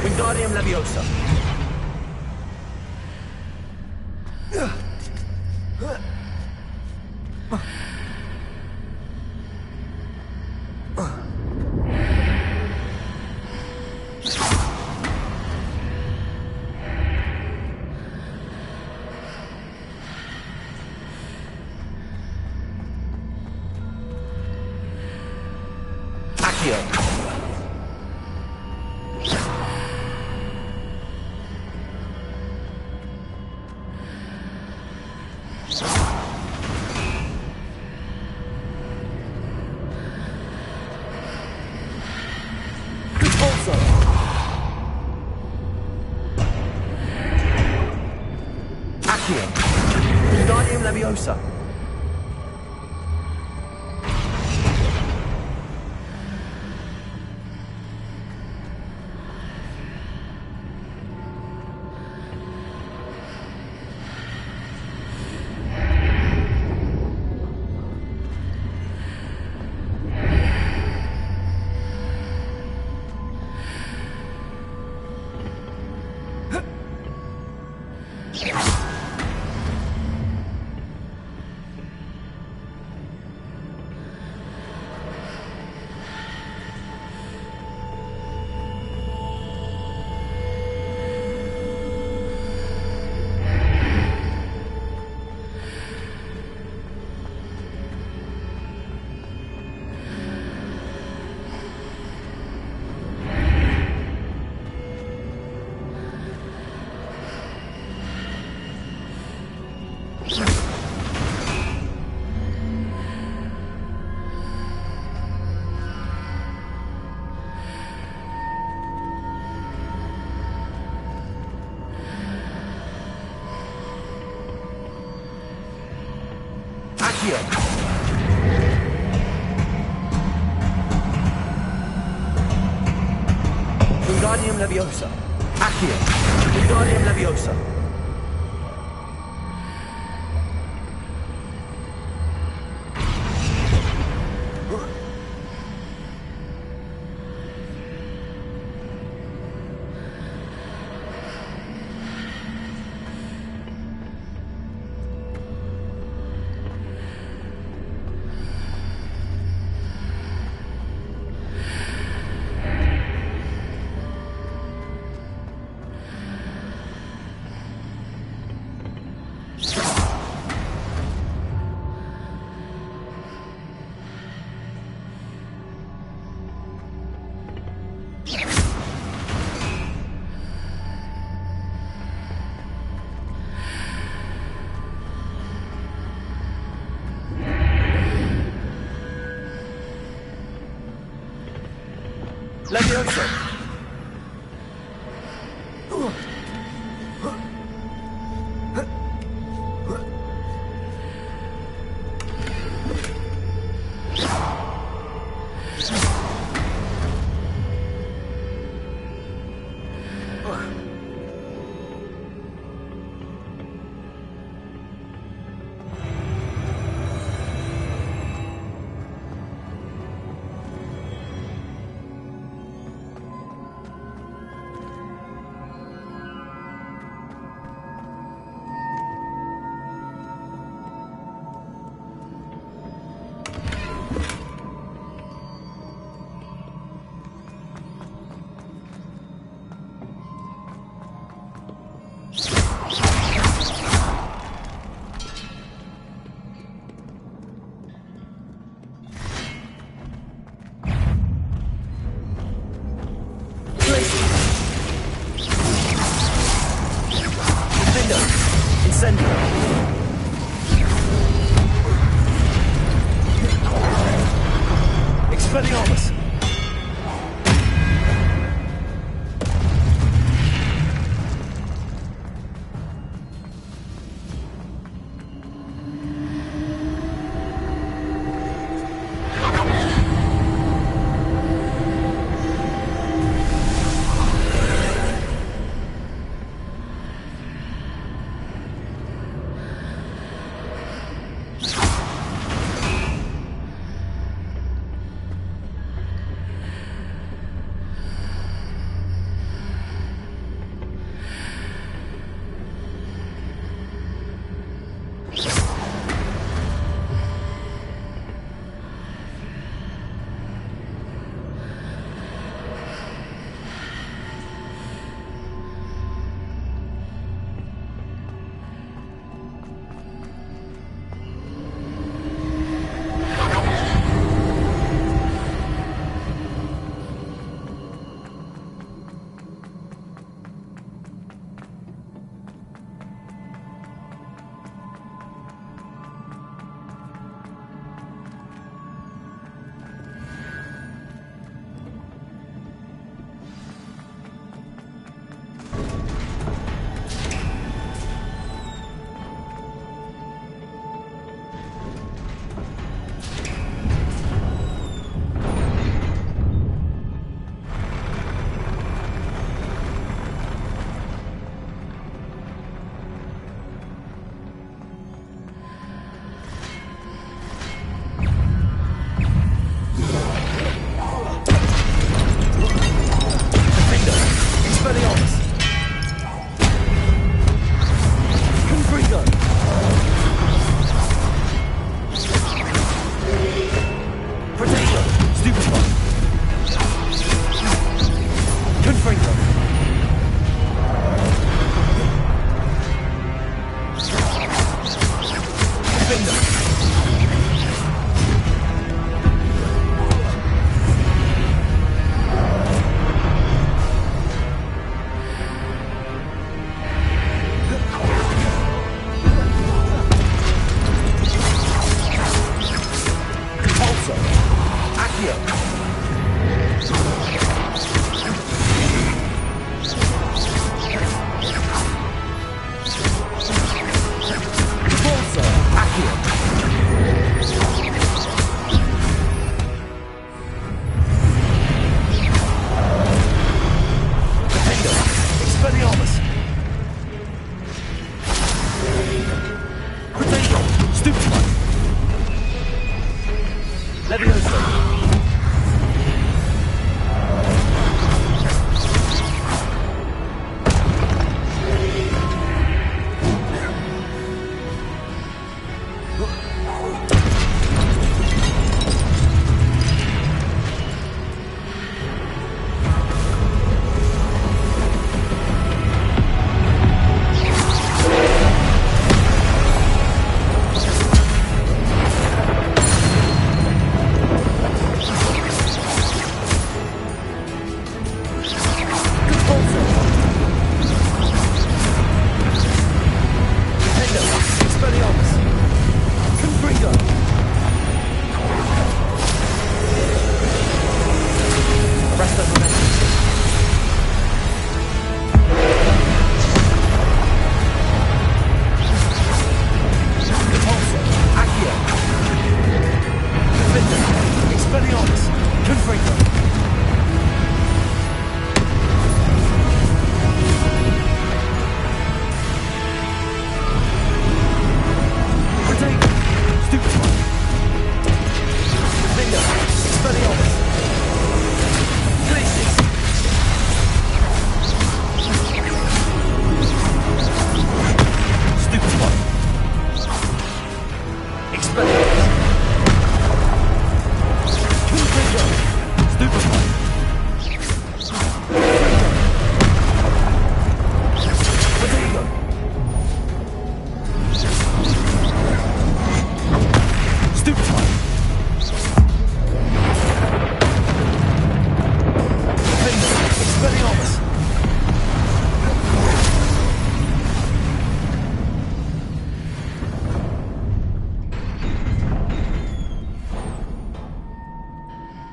Wingardium Leviosa. Wingardium Leviosa. Wingardium Leviosa. Accio. Wingardium Leviosa. Leviosa. Expelliarmus!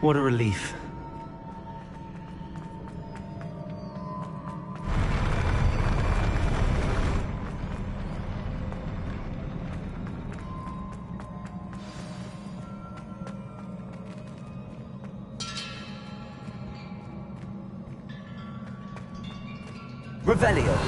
What a relief. Revelio.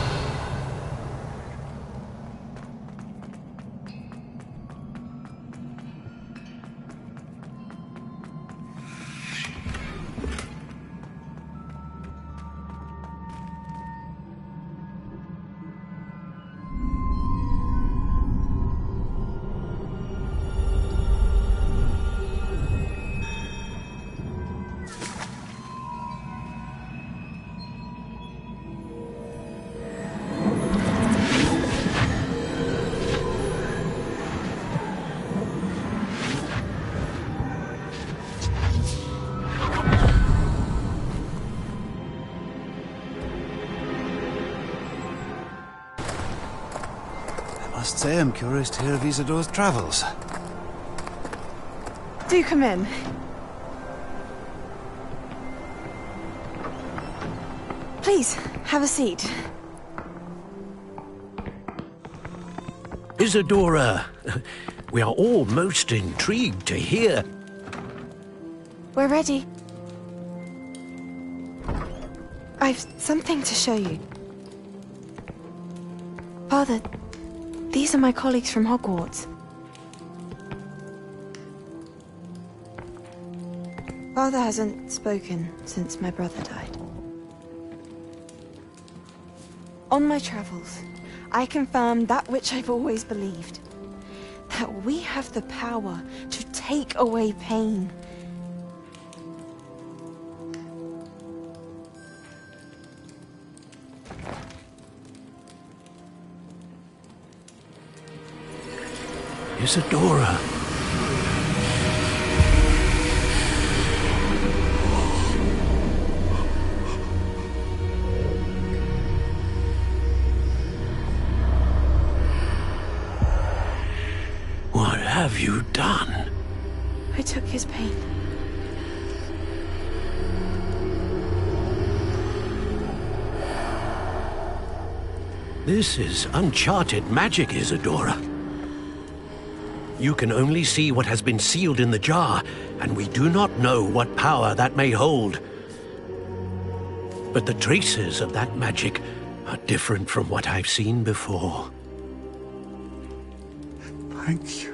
I must say I'm curious to hear of Isidora's travels. Do come in. Please, have a seat. Isidora, we are all most intrigued to hear. We're ready. I've something to show you. Father, these are my colleagues from Hogwarts. Father hasn't spoken since my brother died. On my travels, I confirmed that which I've always believed. That we have the power to take away pain. Isidora. What have you done? I took his pain. This is uncharted magic, Isidora. You can only see what has been sealed in the jar, and we do not know what power that may hold. But the traces of that magic are different from what I've seen before. Thank you.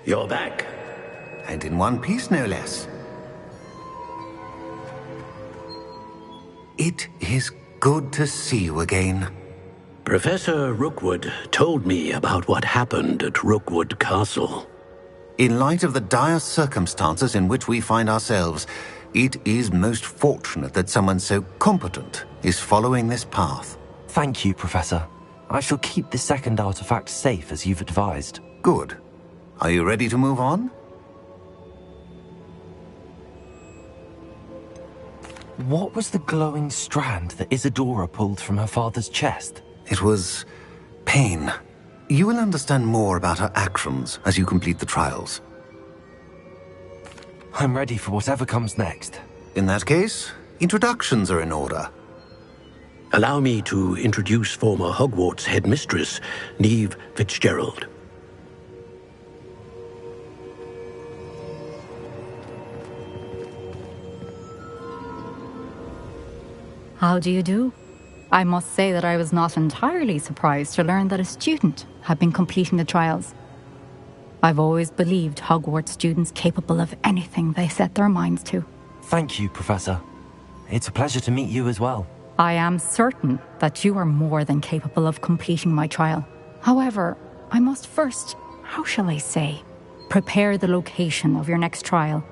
You're back. And in one piece, no less. It is good to see you again. Professor Rookwood told me about what happened at Rookwood Castle. In light of the dire circumstances in which we find ourselves, it is most fortunate that someone so competent is following this path. Thank you, Professor. I shall keep the second artifact safe as you've advised. Good. Are you ready to move on? What was the glowing strand that Isidora pulled from her father's chest? It was pain. You will understand more about her actions as you complete the trials. I'm ready for whatever comes next. In that case, introductions are in order. Allow me to introduce former Hogwarts headmistress, Neve Fitzgerald. How do you do? I must say that I was not entirely surprised to learn that a student had been completing the trials. I've always believed Hogwarts students capable of anything they set their minds to. Thank you, Professor. It's a pleasure to meet you as well. I am certain that you are more than capable of completing my trial. However, I must first, how shall I say, prepare the location of your next trial.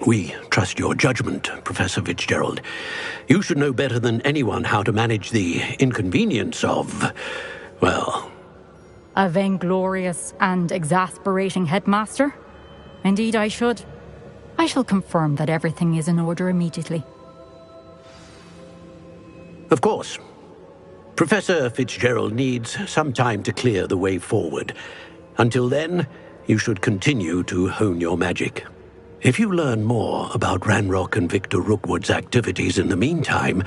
We trust your judgment, Professor Fitzgerald. You should know better than anyone how to manage the inconvenience of, well... A vainglorious and exasperating headmaster? Indeed I should. I shall confirm that everything is in order immediately. Of course. Professor Fitzgerald needs some time to clear the way forward. Until then, you should continue to hone your magic. If you learn more about Ranrock and Victor Rookwood's activities in the meantime,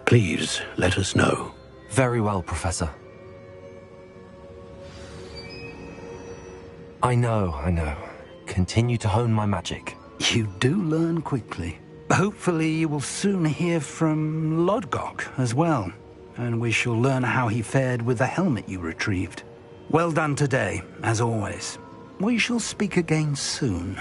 please let us know. Very well, Professor. I know. Continue to hone my magic. You do learn quickly. Hopefully you will soon hear from Lodgok as well, and we shall learn how he fared with the helmet you retrieved. Well done today, as always. We shall speak again soon.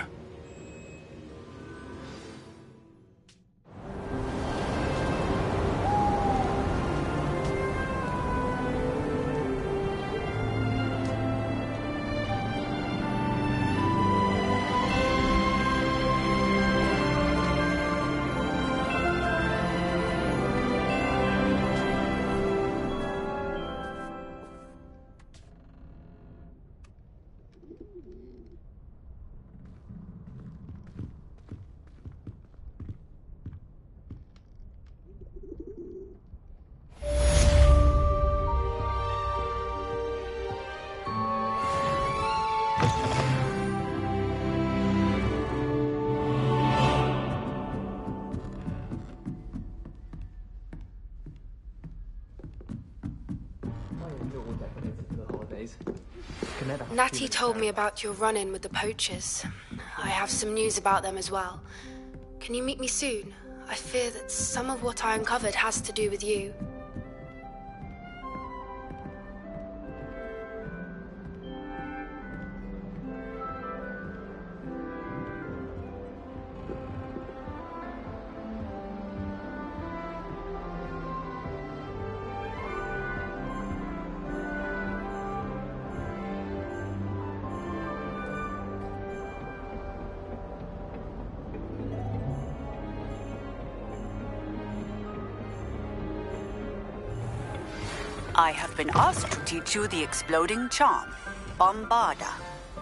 Natty told me about your run-in with the poachers. I have some news about them as well. Can you meet me soon? I fear that some of what I uncovered has to do with you. I have been asked to teach you the exploding charm, Bombarda.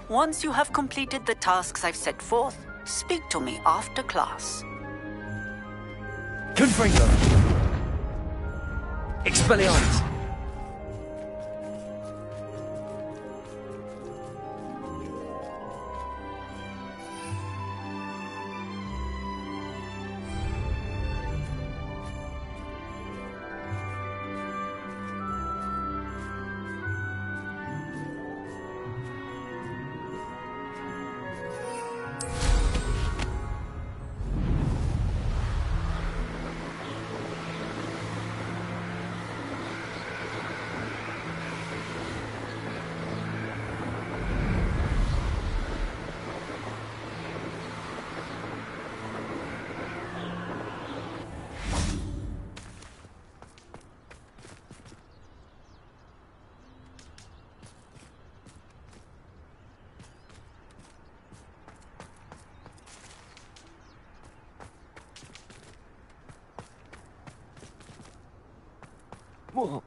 Once you have completed the tasks I've set forth, speak to me after class. Confringo! Expelliarmus! Whoa.